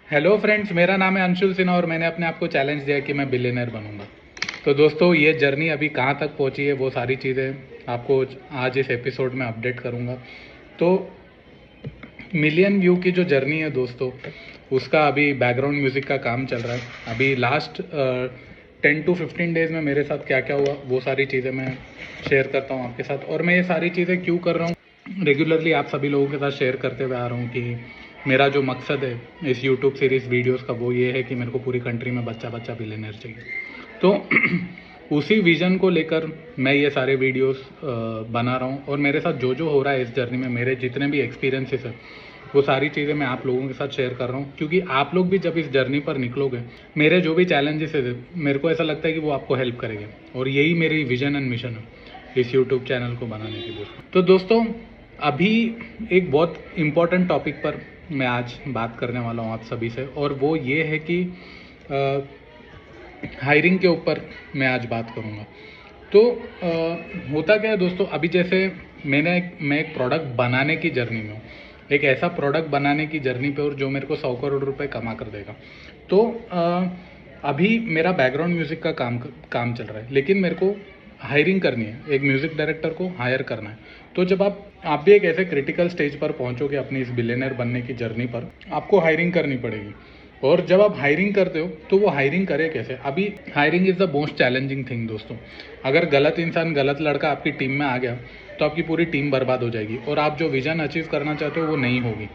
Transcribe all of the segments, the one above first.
Hello friends, मेरा नाम है अंशुल सिन्हा और मैंने अपने आप को चैलेंज दिया कि मैं बिलियनर बनूंगा। तो दोस्तों, ये जर्नी अभी कहाँ तक पहुँची है वो सारी चीज़ें आपको आज इस एपिसोड में अपडेट करूँगा। तो मिलियन व्यू की जो जर्नी है दोस्तों, उसका अभी बैकग्राउंड म्यूज़िक का काम चल रहा है। अभी लास्ट 10 to 15 डेज़ में मेरे साथ क्या क्या हुआ वो सारी चीज़ें मैं शेयर करता हूँ आपके साथ। और मैं ये सारी चीज़ें क्यों कर रहा हूँ, रेगुलरली आप सभी लोगों के साथ शेयर करते हुए आ रहा हूँ कि मेरा जो मकसद है इस यूट्यूब सीरीज़ वीडियोस का वो ये है कि मेरे को पूरी कंट्री में बच्चा बच्चा बिलियनर चाहिए। तो उसी विज़न को लेकर मैं ये सारे वीडियोस बना रहा हूँ। और मेरे साथ जो जो हो रहा है इस जर्नी में, मेरे जितने भी एक्सपीरियंसेस हैं वो सारी चीज़ें मैं आप लोगों के साथ शेयर कर रहा हूँ, क्योंकि आप लोग भी जब इस जर्नी पर निकलोगे, मेरे जो भी चैलेंजेस है मेरे को ऐसा लगता है कि वो आपको हेल्प करेंगे। और यही मेरी विजन एंड मिशन है इस यूट्यूब चैनल को बनाने के लिए। तो दोस्तों, अभी एक बहुत इम्पॉर्टेंट टॉपिक पर मैं आज बात करने वाला हूँ आप सभी से, और वो ये है कि हायरिंग के ऊपर मैं आज बात करूँगा। तो होता क्या है दोस्तों, अभी जैसे मैं एक प्रोडक्ट बनाने की जर्नी में हूँ, एक ऐसा प्रोडक्ट बनाने की जर्नी पे, और जो मेरे को 100 करोड़ रुपए कमा कर देगा। तो अभी मेरा बैकग्राउंड म्यूज़िक का काम चल रहा है, लेकिन मेरे को हायरिंग करनी है, एक म्यूज़िक डायरेक्टर को हायर करना है। तो जब आप भी एक ऐसे क्रिटिकल स्टेज पर पहुंचोगे अपनी इस बिलियनर बनने की जर्नी पर, आपको हायरिंग करनी पड़ेगी। और जब आप हायरिंग करते हो तो वो हायरिंग करे कैसे? अभी hiring is the most challenging thing दोस्तों। अगर गलत इंसान, गलत लड़का आपकी टीम में आ गया तो आपकी पूरी टीम बर्बाद हो जाएगी और आप जो विजन अचीव करना चाहते हो वो नहीं होगी।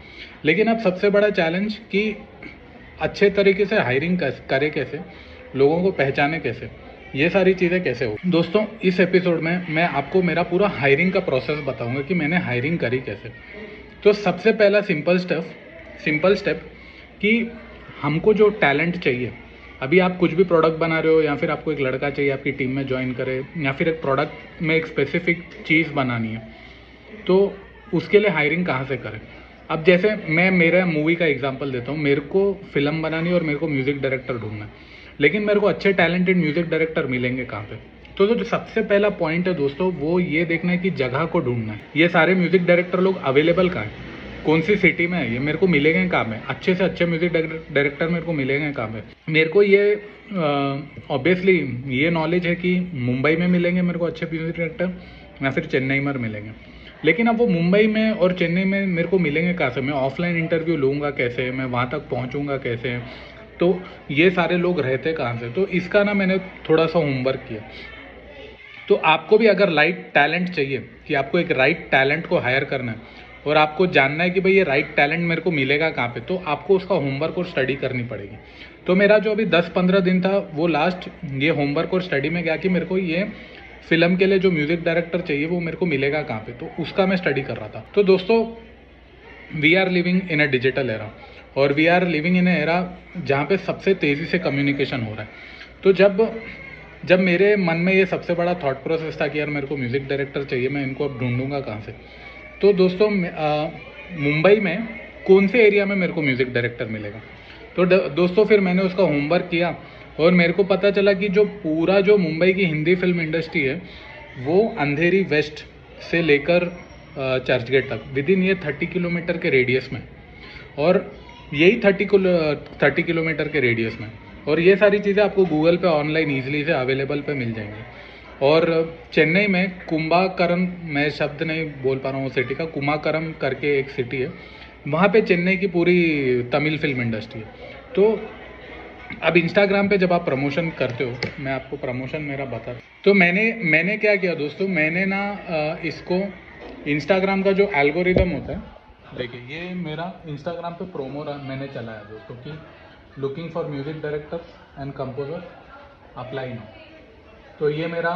लेकिन अब सबसे बड़ा चैलेंज कि अच्छे तरीके से हायरिंग करे कैसे, लोगों को पहचाने कैसे, ये सारी चीज़ें कैसे हो। दोस्तों, इस एपिसोड में मैं आपको मेरा पूरा हायरिंग का प्रोसेस बताऊंगा कि मैंने हायरिंग करी कैसे। तो सबसे पहला सिंपल स्टेप कि हमको जो टैलेंट चाहिए, अभी आप कुछ भी प्रोडक्ट बना रहे हो या फिर आपको एक लड़का चाहिए आपकी टीम में ज्वाइन करे, या फिर एक प्रोडक्ट में एक स्पेसिफिक चीज़ बनानी है, तो उसके लिए हायरिंग कहाँ से करें। अब जैसे मैं मेरा मूवी का एग्जांपल देता हूँ, मेरे को फिल्म बनानी और मेरे को म्यूज़िक डायरेक्टर ढूंढना है, लेकिन मेरे को अच्छे टैलेंटेड म्यूज़िक डायरेक्टर मिलेंगे कहाँ पे? तो जो सबसे पहला पॉइंट है दोस्तों, वो ये देखना है कि जगह को ढूंढना है। ये सारे म्यूज़िक डायरेक्टर लोग अवेलेबल कहाँ हैं, कौन सी सिटी में है, ये मेरे को मिलेंगे कहाँ में, अच्छे से अच्छे म्यूज़िक डायरेक्टर मेरे को मिलेंगे कहाँ में। मेरे को ये ऑब्वियसली ये नॉलेज है कि मुंबई में मिलेंगे मेरे को अच्छे म्यूज़िक डायरेक्टर, या फिर चेन्नई में मिलेंगे। लेकिन अब वो मुंबई में और चेन्नई में मेरे को मिलेंगे कहाँ से? मैं ऑफलाइन इंटरव्यू लूँगा कैसे, मैं वहाँ तक पहुँचूँगा कैसे? तो ये सारे लोग रहते कहाँ से? तो इसका ना मैंने थोड़ा सा होमवर्क किया। तो आपको भी अगर राइट टैलेंट चाहिए, कि आपको एक राइट टैलेंट को हायर करना है और आपको जानना है कि भाई ये राइट टैलेंट मेरे को मिलेगा कहाँ पे, तो आपको उसका होमवर्क और स्टडी करनी पड़ेगी। तो मेरा जो अभी 10-15 दिन था वो लास्ट ये होमवर्क और स्टडी में गया कि मेरे को ये फिल्म के लिए जो म्यूज़िक डायरेक्टर चाहिए वो मेरे को मिलेगा कहाँ पे, तो उसका मैं स्टडी कर रहा था। तो दोस्तों, we are living in a digital era, और we are living in era जहाँ पे सबसे तेज़ी से कम्युनिकेशन हो रहा है। तो जब मेरे मन में ये सबसे बड़ा थॉट प्रोसेस था कि यार मेरे को म्यूज़िक डायरेक्टर चाहिए, मैं इनको अब ढूंढूंगा कहाँ से, तो दोस्तों मुंबई में कौन से एरिया में मेरे को म्यूज़िक डायरेक्टर मिलेगा। तो दोस्तों, फिर मैंने उसका होमवर्क किया और मेरे को पता चला कि जो मुंबई की हिंदी फिल्म इंडस्ट्री है वो अंधेरी वेस्ट से लेकर चर्चगेट तक विद इन ये 30 किलोमीटर के रेडियस में, और यही 30 किलोमीटर के रेडियस में, और ये सारी चीज़ें आपको गूगल पे ऑनलाइन ईजिली से अवेलेबल पे मिल जाएंगी। और चेन्नई में कुंभाकरम, मैं शब्द नहीं बोल पा रहा हूँ सिटी का, कुमाकरम करके एक सिटी है, वहाँ पे चेन्नई की पूरी तमिल फिल्म इंडस्ट्री है। तो अब इंस्टाग्राम पे जब आप प्रमोशन करते हो, मैं आपको प्रमोशन मेरा बता, तो मैंने क्या किया दोस्तों, मैंने ना इसको इंस्टाग्राम का जो एल्गोरिदम होता है, देखिए ये मेरा इंस्टाग्राम पे प्रोमो मैंने चलाया दोस्तों कि looking for music director and composer, apply now. तो ये मेरा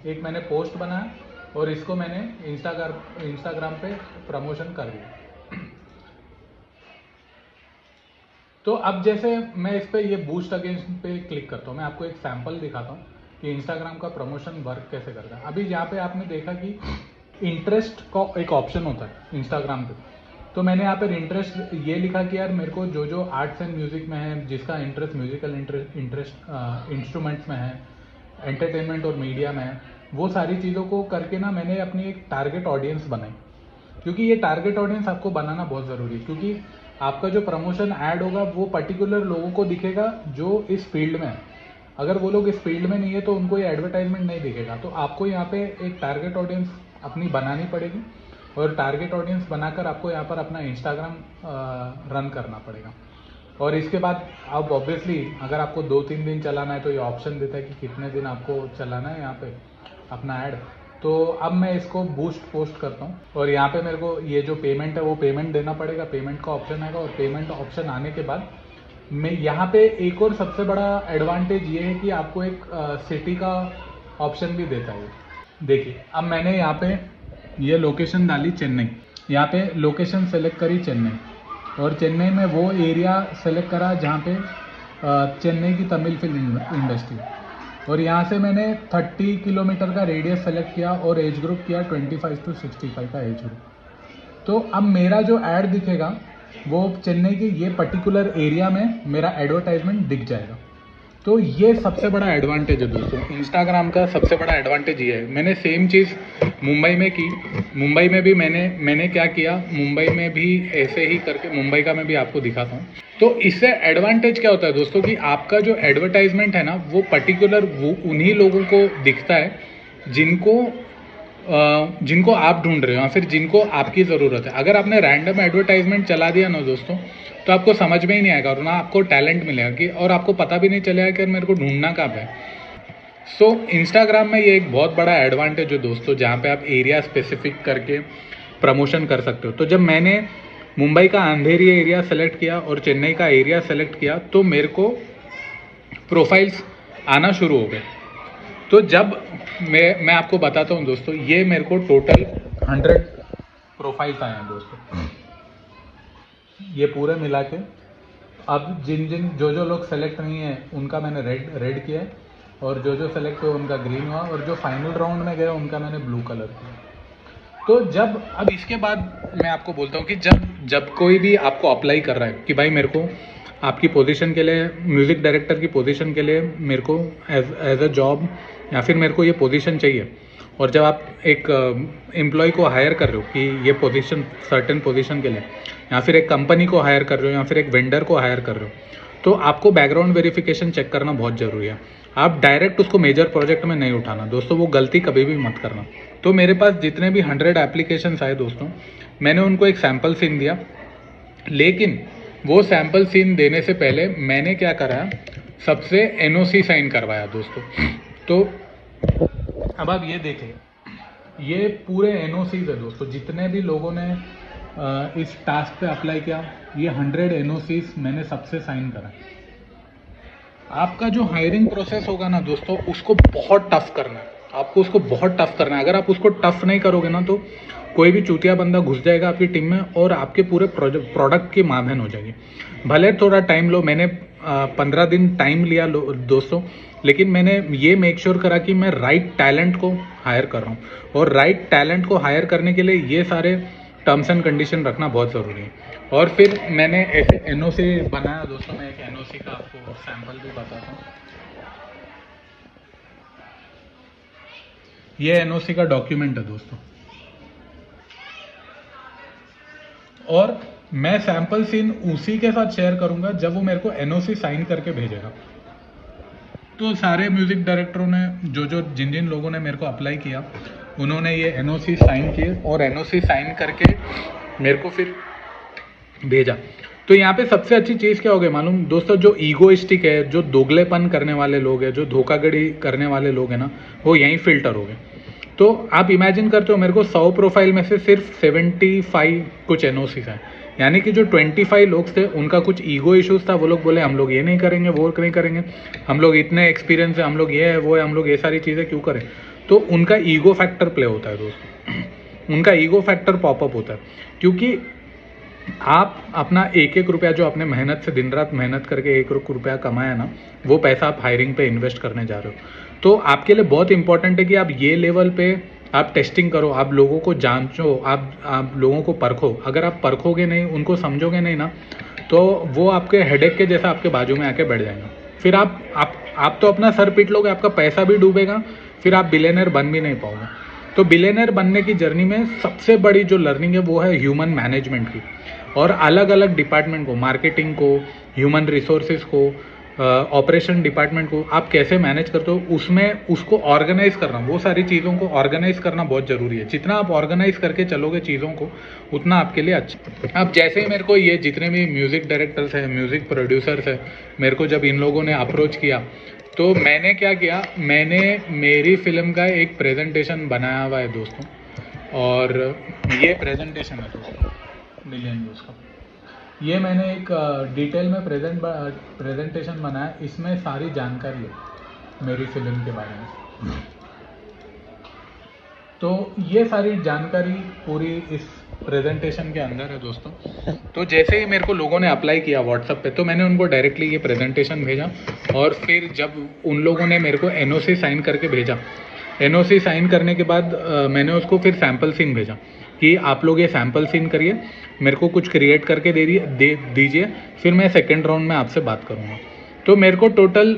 एक मैंने पोस्ट बनाया और इसको मैंने इंस्टाग्राम पे प्रमोशन कर दिया। तो अब जैसे मैं इस पर ये बूस्ट अगेंस्ट पे क्लिक करता हूँ, मैं आपको एक सैम्पल दिखाता हूँ कि इंस्टाग्राम का प्रमोशन वर्क कैसे करता है। अभी यहाँ पे आपने देखा कि इंटरेस्ट का एक ऑप्शन होता है इंस्टाग्राम पे, तो मैंने यहाँ पर इंटरेस्ट ये लिखा कि यार मेरे को जो आर्ट्स एंड म्यूज़िक में है, जिसका इंटरेस्ट म्यूजिकल इंटरेस्ट इंस्ट्रूमेंट्स में है, एंटरटेनमेंट और मीडिया में है, वो सारी चीज़ों को करके ना मैंने अपनी एक टारगेट ऑडियंस बनाई। क्योंकि ये टारगेट ऑडियंस आपको बनाना बहुत ज़रूरी है, क्योंकि आपका जो प्रमोशन ऐड होगा वो पर्टिकुलर लोगों को दिखेगा जो इस फील्ड में है। अगर वो लोग इस फील्ड में नहीं है तो उनको ये एडवर्टाइजमेंट नहीं दिखेगा। तो आपको यहाँ पे एक टारगेट ऑडियंस अपनी बनानी पड़ेगी और टारगेट ऑडियंस बनाकर आपको यहाँ पर अपना इंस्टाग्राम रन करना पड़ेगा। और इसके बाद अब ऑब्वियसली अगर आपको 2-3 दिन चलाना है तो ये ऑप्शन देता है कि कितने दिन आपको चलाना है यहाँ पे अपना ऐड। तो अब मैं इसको बूस्ट पोस्ट करता हूँ और यहाँ पे मेरे को ये जो पेमेंट है वो पेमेंट देना पड़ेगा, पेमेंट का ऑप्शन आएगा। और पेमेंट ऑप्शन आने के बाद मैं यहाँ पे एक और सबसे बड़ा एडवांटेज ये है कि आपको एक सिटी का ऑप्शन भी देता है। देखिए अब मैंने यहाँ पे ये लोकेशन डाली चेन्नई, यहाँ पे लोकेशन सेलेक्ट करी चेन्नई और चेन्नई में वो एरिया सेलेक्ट करा जहाँ पे चेन्नई की तमिल फिल्म इंडस्ट्री। और यहाँ से मैंने 30 किलोमीटर का रेडियस सेलेक्ट किया और एज ग्रुप किया 25 to 65 का एज ग्रुप। तो अब मेरा जो ऐड दिखेगा वो चेन्नई के ये पर्टिकुलर एरिया में मेरा एडवर्टाइजमेंट दिख जाएगा। तो ये सबसे बड़ा एडवांटेज है दोस्तों, इंस्टाग्राम का सबसे बड़ा एडवांटेज ये है। मैंने सेम चीज़ मुंबई में की, मुंबई में भी मैंने क्या किया, मुंबई में भी ऐसे ही करके, मुंबई का मैं भी आपको दिखाता हूँ। तो इससे एडवांटेज क्या होता है दोस्तों कि आपका जो एडवर्टाइजमेंट है ना वो पर्टिकुलर वो उन्हीं लोगों को दिखता है जिनको आप ढूंढ रहे हो या फिर जिनको आपकी ज़रूरत है। अगर आपने रैंडम एडवर्टाइजमेंट चला दिया ना दोस्तों तो आपको समझ में ही नहीं आएगा और ना आपको टैलेंट मिलेगा कि, और आपको पता भी नहीं चलेगा कि मेरे को ढूंढना कहाँ पे है। सो इंस्टाग्राम में ये एक बहुत बड़ा एडवांटेज है दोस्तों, जहाँ पे आप एरिया स्पेसिफिक करके प्रमोशन कर सकते हो। तो जब मैंने मुंबई का अंधेरी एरिया सेलेक्ट किया और चेन्नई का एरिया सेलेक्ट किया तो मेरे को प्रोफाइल्स आना शुरू हो गए। तो जब मैं आपको बताता हूँ दोस्तों, ये मेरे को टोटल 100 प्रोफाइल्स आए हैं दोस्तों, ये पूरे मिला के। अब जो लोग सेलेक्ट नहीं है उनका मैंने रेड किया है और जो सेलेक्ट हुआ उनका ग्रीन हुआ और जो फाइनल राउंड में गए उनका मैंने ब्लू कलर किया। तो अब इसके बाद मैं आपको बोलता हूँ कि जब कोई भी आपको अप्लाई कर रहा है कि भाई मेरे को आपकी पोजीशन के लिए, म्यूज़िक डायरेक्टर की पोजीशन के लिए मेरे को एज अ जॉब या फिर मेरे को ये पोजीशन चाहिए, और जब आप एक एम्प्लॉय को हायर कर रहे हो कि ये पोजीशन सर्टेन पोजीशन के लिए, या फिर एक कंपनी को हायर कर रहे हो या फिर एक वेंडर को हायर कर रहे हो, तो आपको बैकग्राउंड वेरिफिकेशन चेक करना बहुत ज़रूरी है। आप डायरेक्ट उसको मेजर प्रोजेक्ट में नहीं उठाना दोस्तों, वो गलती कभी भी मत करना। तो मेरे पास जितने भी 100 एप्लीकेशंस आए दोस्तों, मैंने उनको एक सैम्पल सीन दिया, लेकिन वो सैम्पल सीन देने से पहले मैंने क्या करा, सबसे एनओसी साइन करवाया दोस्तों। तो अब आप ये देखें, ये पूरे एनओसीज है दोस्तों, जितने भी लोगों ने इस टास्क पे अप्लाई किया, ये 100 एनओसीज मैंने सबसे साइन करा। आपका जो हायरिंग प्रोसेस होगा ना दोस्तों, उसको बहुत टफ करना है, आपको उसको बहुत टफ करना है। अगर आप उसको टफ नहीं करोगे ना तो कोई भी चूतिया बंदा घुस जाएगा आपकी टीम में और आपके पूरे प्रोडक्ट की माधन हो जाएगी। भले थोड़ा टाइम लो, मैंने 15 दिन टाइम लिया दोस्तों, लेकिन मैंने ये मेक श्योर करा कि मैं राइट टैलेंट को हायर कर रहा हूँ, और राइट टैलेंट को हायर करने के लिए ये सारे टर्म्स एंड कंडीशन रखना बहुत ज़रूरी है। और फिर मैंने ऐसे एनओसी बनाया दोस्तों, मैं एक एनओसी का आपको सैंपल भी बताता हूँ। ये एनओसी का डॉक्यूमेंट है दोस्तों, और मैं सैंपल सीन उसी के साथ शेयर करूंगा जब वो मेरे को एनओसी साइन करके भेजेगा। तो सारे म्यूजिक डायरेक्टरों ने जिन लोगों ने मेरे को अप्लाई किया, उन्होंने ये एनओसी साइन किए और एनओसी साइन करके मेरे को फिर भेजा। तो यहाँ पे सबसे अच्छी चीज़ क्या हो गई मालूम दोस्तों, जो ईगोइस्टिक है, जो दोगलेपन करने वाले लोग हैं, जो धोखाधड़ी करने वाले लोग हैं ना, वो यहीं फिल्टर हो गए। तो आप इमेजिन करते हो, मेरे को 100 प्रोफाइल में से सिर्फ 75 कुछ एनओसीज हैं, यानी कि जो 25 लोग थे उनका कुछ ईगो इश्यूज था। वो लोग बोले हम लोग ये नहीं करेंगे, वो नहीं करेंगे, हम लोग इतने एक्सपीरियंस है, हम लोग ये है वो है, हम लोग ये सारी चीज़ें क्यों करें। तो उनका ईगो फैक्टर प्ले होता है दोस्तों, उनका ईगो फैक्टर पॉपअप होता है, क्योंकि आप अपना एक रुपया जो अपने मेहनत से दिन रात मेहनत करके 1 रुपया कमाया ना, वो पैसा आप हायरिंग पे इन्वेस्ट करने जा रहे हो। तो आपके लिए बहुत इंपॉर्टेंट है कि आप ये लेवल पे आप टेस्टिंग करो, आप लोगों को जांचो, आप लोगों को परखो। अगर आप परखोगे नहीं, उनको समझोगे नहीं ना, तो वो आपके हेडेक के जैसा आपके बाजू में आके बैठ जाएगा। फिर आप तो अपना सर पीट लोगे, आपका पैसा भी डूबेगा, फिर आप बिलियनर बन भी नहीं पाओगे। तो बिलियनर बनने की जर्नी में सबसे बड़ी जो लर्निंग है वो है ह्यूमन मैनेजमेंट की। और अलग अलग डिपार्टमेंट को, मार्केटिंग को, ह्यूमन रिसोर्सेज को, ऑपरेशन डिपार्टमेंट को आप कैसे मैनेज करते हो, उसमें उसको ऑर्गेनाइज करना, वो सारी चीज़ों को ऑर्गेनाइज करना बहुत ज़रूरी है। जितना आप ऑर्गेनाइज करके चलोगे चीज़ों को, उतना आपके लिए अच्छा। अब जैसे ही मेरे को ये जितने भी म्यूज़िक डायरेक्टर्स हैं, म्यूज़िक प्रोड्यूसर्स हैं, मेरे को जब इन लोगों ने अप्रोच किया तो मैंने क्या किया, मैंने मेरी फिल्म का एक प्रेजेंटेशन बनाया हुआ है दोस्तों, और ये प्रेजेंटेशन है दोस्तों मिलियन व्यूज़ का। ये मैंने एक डिटेल में प्रेजेंटेशन बनाया, इसमें सारी जानकारी है मेरी फिल्म के बारे में। तो ये सारी जानकारी पूरी इस प्रेजेंटेशन के अंदर है दोस्तों। तो जैसे ही मेरे को लोगों ने अप्लाई किया व्हाट्सएप पे, तो मैंने उनको डायरेक्टली ये प्रेजेंटेशन भेजा, और फिर जब उन लोगों ने मेरे को एनओसी साइन करके भेजा, एनओसी साइन करने के बाद मैंने उसको फिर सैम्पल सीन भेजा कि आप लोग ये सैम्पल सीन करिए, मेरे को कुछ क्रिएट करके दे दीजिए, फिर मैं सेकेंड राउंड में आपसे बात करूँगा। तो मेरे को टोटल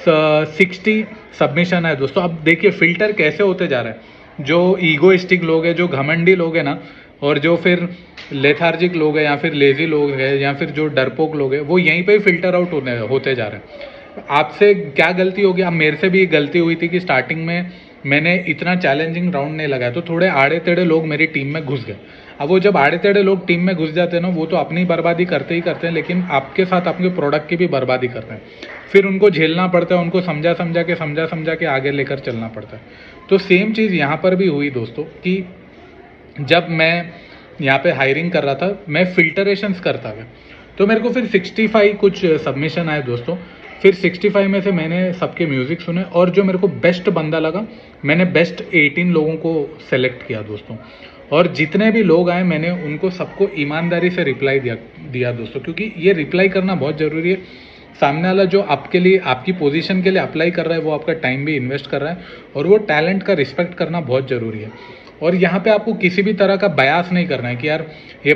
60 सबमिशन है दोस्तों। अब देखिए फ़िल्टर कैसे होते जा रहा है, जो ईगोइस्टिक लोग हैं, जो घमंडी लोग हैं ना, और जो फिर लेथार्जिक लोग हैं या फिर लेज़ी लोग हैं या फिर जो डरपोक लोग हैं, वो यहीं पे फ़िल्टर आउट होते जा रहे हैं। आपसे क्या गलती होगी, अब मेरे से भी गलती हुई थी कि स्टार्टिंग में मैंने इतना चैलेंजिंग राउंड नहीं लगाया, तो थोड़े आड़े टेढ़े लोग मेरी टीम में घुस गए। अब वो जब आड़े टेढ़े लोग टीम में घुस जाते हैं ना, वो तो अपनी बर्बादी करते ही करते हैं, लेकिन आपके साथ आपके प्रोडक्ट की भी बर्बादी करते हैं। फिर उनको झेलना पड़ता है, उनको समझा समझा के आगे लेकर चलना पड़ता है। तो सेम चीज़ यहाँ पर भी हुई दोस्तों, कि जब मैं यहाँ पे हायरिंग कर रहा था, मैं फिल्टरेशंस करता गया, तो मेरे को फिर 65 कुछ सबमिशन आए दोस्तों। फिर 65 में से मैंने सबके म्यूज़िक सुने, और जो मेरे को बेस्ट बंदा लगा, मैंने बेस्ट 18 लोगों को सेलेक्ट किया दोस्तों। और जितने भी लोग आए, मैंने उनको सबको ईमानदारी से रिप्लाई दिया दोस्तों, क्योंकि ये रिप्लाई करना बहुत ज़रूरी है। सामने वाला जो आपके लिए, आपकी पोजीशन के लिए अप्लाई कर रहा है, वो आपका टाइम भी इन्वेस्ट कर रहा है, और वो टैलेंट का रिस्पेक्ट करना बहुत ज़रूरी है। और यहाँ पे आपको किसी भी तरह का बयास नहीं करना है कि यार ये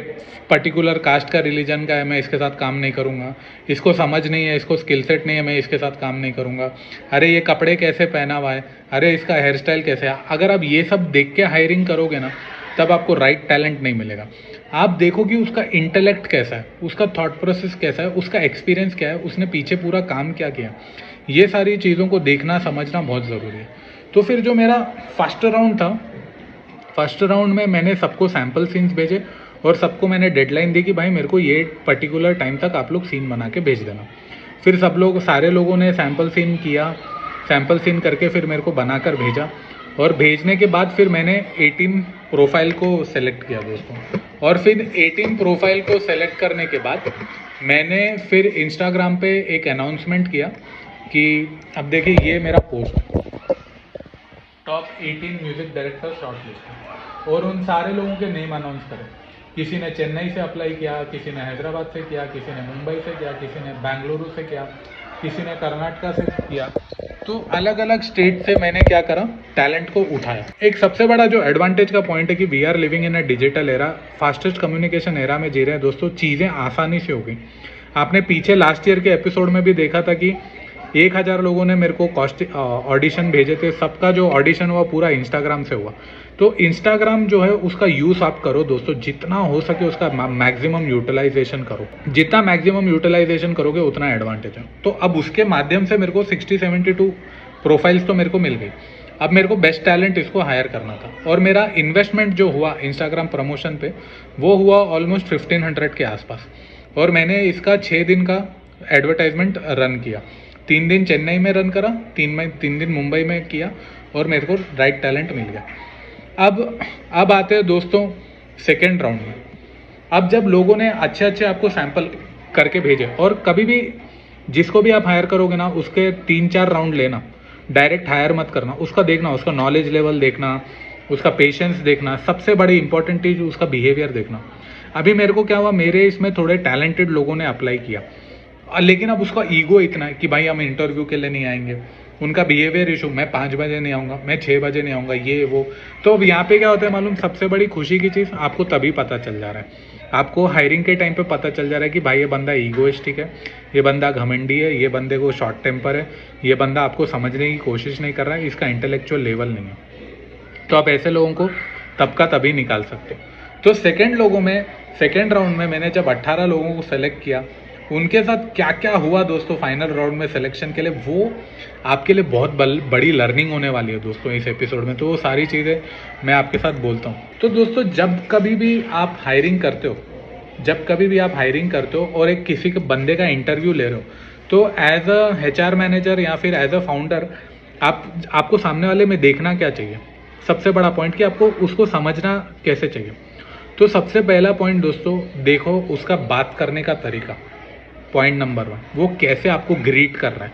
पर्टिकुलर कास्ट का, रिलीजन का है, मैं इसके साथ काम नहीं करूँगा, इसको समझ नहीं है, इसको स्किल सेट नहीं है, मैं इसके साथ काम नहीं करूँगा, अरे ये कपड़े कैसे पहना हुआ है, अरे इसका हेयर स्टाइल कैसे है। अगर आप ये सब देख के हायरिंग करोगे ना, तब आपको राइट टैलेंट नहीं मिलेगा। आप देखो कि उसका इंटेलेक्ट कैसा है, उसका थॉट प्रोसेस कैसा है, उसका एक्सपीरियंस क्या है, उसने पीछे पूरा काम क्या किया। ये सारी चीज़ों को देखना समझना बहुत ज़रूरी है। तो फिर जो मेरा फर्स्ट राउंड था, फर्स्ट राउंड में मैंने सबको सैम्पल सीन्स भेजे, और सबको मैंने डेडलाइन दी कि भाई मेरे को ये पर्टिकुलर टाइम तक आप लोग सीन बना के भेज देना। फिर सारे लोगों ने सैम्पल सीन किया, सैम्पल सीन करके फिर मेरे को बनाकर भेजा, और भेजने के बाद फिर मैंने 18 प्रोफाइल को सेलेक्ट किया दोस्तों। और फिर 18 प्रोफाइल को सेलेक्ट करने के बाद मैंने फिर इंस्टाग्राम पे एक अनाउंसमेंट किया कि अब देखिए ये मेरा post, top 18 music director short list, और उन सारे लोगों के नेम अनाउंस करें। किसी ने चेन्नई से अप्लाई किया, किसी ने हैदराबाद से किया, किसी ने मुंबई से किया, किसी ने बेंगलुरु से किया, किसी ने कर्नाटका से किया। तो अलग अलग स्टेट से मैंने क्या करा, टैलेंट को उठाया। एक सबसे बड़ा जो एडवांटेज का पॉइंट है कि we are living in a digital era, fastest communication era में जी रहे हैं दोस्तों। चीज़ें आसानी से हो गई। आपने पीछे लास्ट ईयर के एपिसोड में भी देखा था कि 1000 लोगों ने मेरे को ऑडिशन भेजे थे, सबका जो ऑडिशन हुआ पूरा इंस्टाग्राम से हुआ। तो इंस्टाग्राम जो है उसका यूज़ आप करो दोस्तों, जितना हो सके उसका मैक्सिमम यूटिलाइजेशन करो। जितना मैक्सिमम यूटिलाइजेशन करोगे उतना एडवांटेज है। तो अब उसके माध्यम से मेरे को 60-72 प्रोफाइल्स तो मेरे को मिल गई। अब मेरे को बेस्ट टैलेंट इसको हायर करना था, और मेरा इन्वेस्टमेंट जो हुआ इंस्टाग्राम प्रमोशन पे, वो हुआ ऑलमोस्ट 1500 के आसपास। और मैंने इसका 6 दिन का एडवर्टाइजमेंट रन किया। 3 दिन चेन्नई में रन करा, 3 दिन मुंबई में किया, और मेरे को राइट टैलेंट मिल गया। अब आते हैं दोस्तों सेकेंड राउंड में। अब जब लोगों ने अच्छे आपको सैंपल करके भेजे, और कभी भी जिसको भी आप हायर करोगे ना, उसके 3-4 राउंड लेना, डायरेक्ट हायर मत करना। उसका देखना, उसका नॉलेज लेवल देखना, उसका पेशेंस देखना, सबसे बड़ी इंपॉर्टेंट चीज़ उसका बिहेवियर देखना। अभी मेरे को क्या हुआ, मेरे इसमें थोड़े टैलेंटेड लोगों ने अप्लाई किया, लेकिन अब उसका ईगो इतना है कि भाई हम इंटरव्यू के लिए नहीं आएंगे। उनका बिहेवियर इशू, मैं 5 बजे नहीं आऊँगा, मैं 6 बजे नहीं आऊँगा, ये वो। तो अब यहाँ पे क्या होता है मालूम, सबसे बड़ी खुशी की चीज़ आपको तभी पता चल जा रहा है, आपको हायरिंग के टाइम पे पता चल जा रहा है कि भाई ये बंदा ईगोइस्टिक है, ये बंदा घमंडी है, ये बंदे को शॉर्ट टेम्पर है, ये बंदा आपको समझने की कोशिश नहीं कर रहा है, इसका इंटेलेक्चुअल लेवल नहीं है। तो आप ऐसे लोगों को तब का तभी निकाल सकते हो। तो सेकेंड लोगों में सेकेंड राउंड में मैंने जब 18 लोगों को सेलेक्ट किया, उनके साथ क्या क्या हुआ दोस्तों फाइनल राउंड में सिलेक्शन के लिए, वो आपके लिए बहुत बड़ी लर्निंग होने वाली है दोस्तों इस एपिसोड में। तो वो सारी चीज़ें मैं आपके साथ बोलता हूँ। तो दोस्तों जब कभी भी आप हायरिंग करते हो और एक किसी के बंदे का इंटरव्यू ले रहे हो, तो एज अ HR मैनेजर या फिर एज अ फाउंडर आपको सामने वाले में देखना क्या चाहिए, सबसे बड़ा पॉइंट कि आपको उसको समझना कैसे चाहिए। तो सबसे पहला पॉइंट दोस्तों, देखो उसका बात करने का तरीका। पॉइंट नंबर 1, वो कैसे आपको ग्रीट कर रहा है,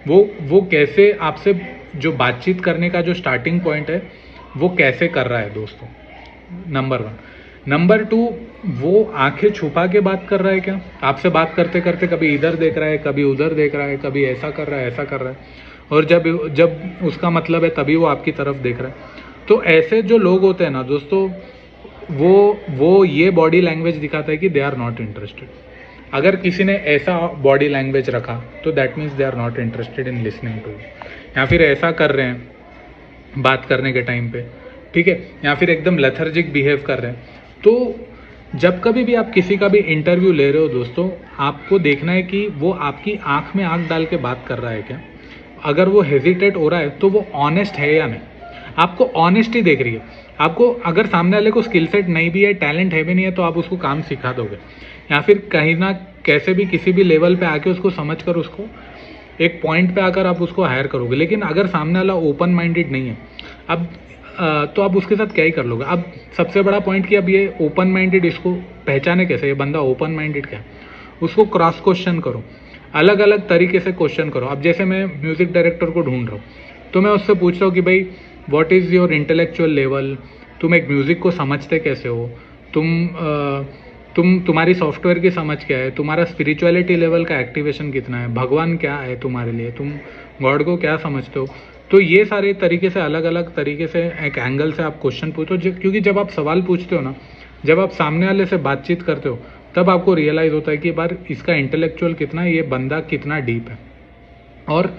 वो कैसे आपसे जो बातचीत करने का जो स्टार्टिंग पॉइंट है वो कैसे कर रहा है दोस्तों, नंबर 1। नंबर 2, वो आंखें छुपा के बात कर रहा है क्या, आपसे बात करते करते कभी इधर देख रहा है, कभी उधर देख रहा है, कभी ऐसा कर रहा है, ऐसा कर रहा है, और जब उसका मतलब है तभी वो आपकी तरफ देख रहा है। तो ऐसे जो लोग होते हैं ना दोस्तों, वो ये बॉडी लैंग्वेज दिखाता है कि दे आर नॉट इंटरेस्टेड। अगर किसी ने ऐसा बॉडी लैंग्वेज रखा तो that means they are not interested in listening to, या फिर ऐसा कर रहे हैं बात करने के टाइम पे, ठीक है, या फिर एकदम लेथर्जिक बिहेव कर रहे हैं। तो जब कभी भी आप किसी का भी इंटरव्यू ले रहे हो दोस्तों, आपको देखना है कि वो आपकी आंख में आंख डाल के बात कर रहा है क्या। अगर वो हेजिटेट हो रहा है तो वो ऑनेस्ट है या नहीं, आपको ऑनेस्टी देख रही है। आपको अगर सामने वाले को स्किल सेट नहीं भी है, टैलेंट है भी नहीं है, तो आप उसको काम सिखा दोगे, या फिर कहीं ना कैसे भी किसी भी लेवल पे आके उसको समझकर उसको एक पॉइंट पे आकर आप उसको हायर करोगे। लेकिन अगर सामने वाला ओपन माइंडेड नहीं है, अब तो आप उसके साथ क्या ही कर लोगे। अब सबसे बड़ा पॉइंट कि अब ये ओपन माइंडेड, इसको पहचाने कैसे, ये बंदा ओपन माइंडेड क्या है, उसको क्रॉस क्वेश्चन करो, अलग अलग तरीके से क्वेश्चन करो। अब जैसे मैं म्यूज़िक डायरेक्टर को ढूंढ रहा हूँ, तो मैं उससे पूछ रहा हूँ कि भाई what is your intellectual level, तुम एक म्यूज़िक को समझते कैसे हो, तुम्हारी सॉफ्टवेयर की समझ क्या है, तुम्हारा स्पिरिचुअलिटी लेवल का एक्टिवेशन कितना है, भगवान क्या है तुम्हारे लिए, तुम गॉड को क्या समझते हो। तो ये सारे तरीके से अलग अलग तरीके से एक एंगल से आप क्वेश्चन पूछो, क्योंकि जब आप सवाल पूछते हो ना, जब आप सामने वाले से बातचीत करते हो, तब आपको रियलाइज़ होता है कि बार इसका इंटेलेक्चुअल कितना है, ये बंदा कितना डीप है। और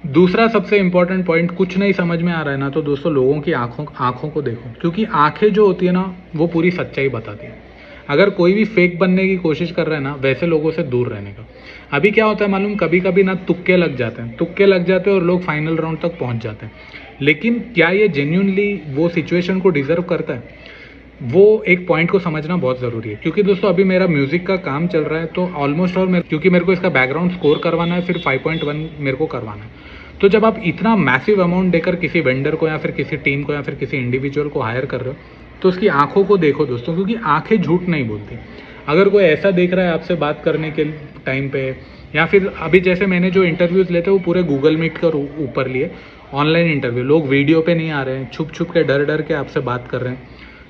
दूसरा सबसे इंपॉर्टेंट पॉइंट, कुछ नहीं समझ में आ रहा है ना, तो दोस्तों लोगों की आंखों को देखो, क्योंकि आंखें जो होती है ना, वो पूरी सच्चाई बताती है। अगर कोई भी फेक बनने की कोशिश कर रहा है ना, वैसे लोगों से दूर रहने का। अभी क्या होता है मालूम, कभी कभी ना तुक्के लग जाते हैं और लोग फाइनल राउंड तक पहुंच जाते हैं। लेकिन क्या ये जेन्युइनली वो सिचुएशन को डिजर्व करता है, वो एक पॉइंट को समझना बहुत ज़रूरी है। क्योंकि दोस्तों अभी मेरा म्यूज़िक का काम चल रहा है, तो ऑलमोस्ट ऑल क्योंकि मेरे को इसका बैकग्राउंड स्कोर करवाना है, फिर 5.1 मेरे को करवाना है। तो जब आप इतना मैसिव अमाउंट देकर किसी वेंडर को या फिर किसी टीम को या फिर किसी इंडिविजुअल को हायर कर रहे हो, तो उसकी आंखों को देखो दोस्तों, क्योंकि आंखें झूठ नहीं बोलती। अगर कोई ऐसा देख रहा है आपसे बात करने के टाइम पे, या फिर अभी जैसे मैंने जो इंटरव्यूज़ लेते हैं वो पूरे गूगल मीट के ऊपर लिए ऑनलाइन इंटरव्यू, लोग वीडियो पे नहीं आ रहे हैं, छुप छुप के डर के आपसे बात कर रहे हैं,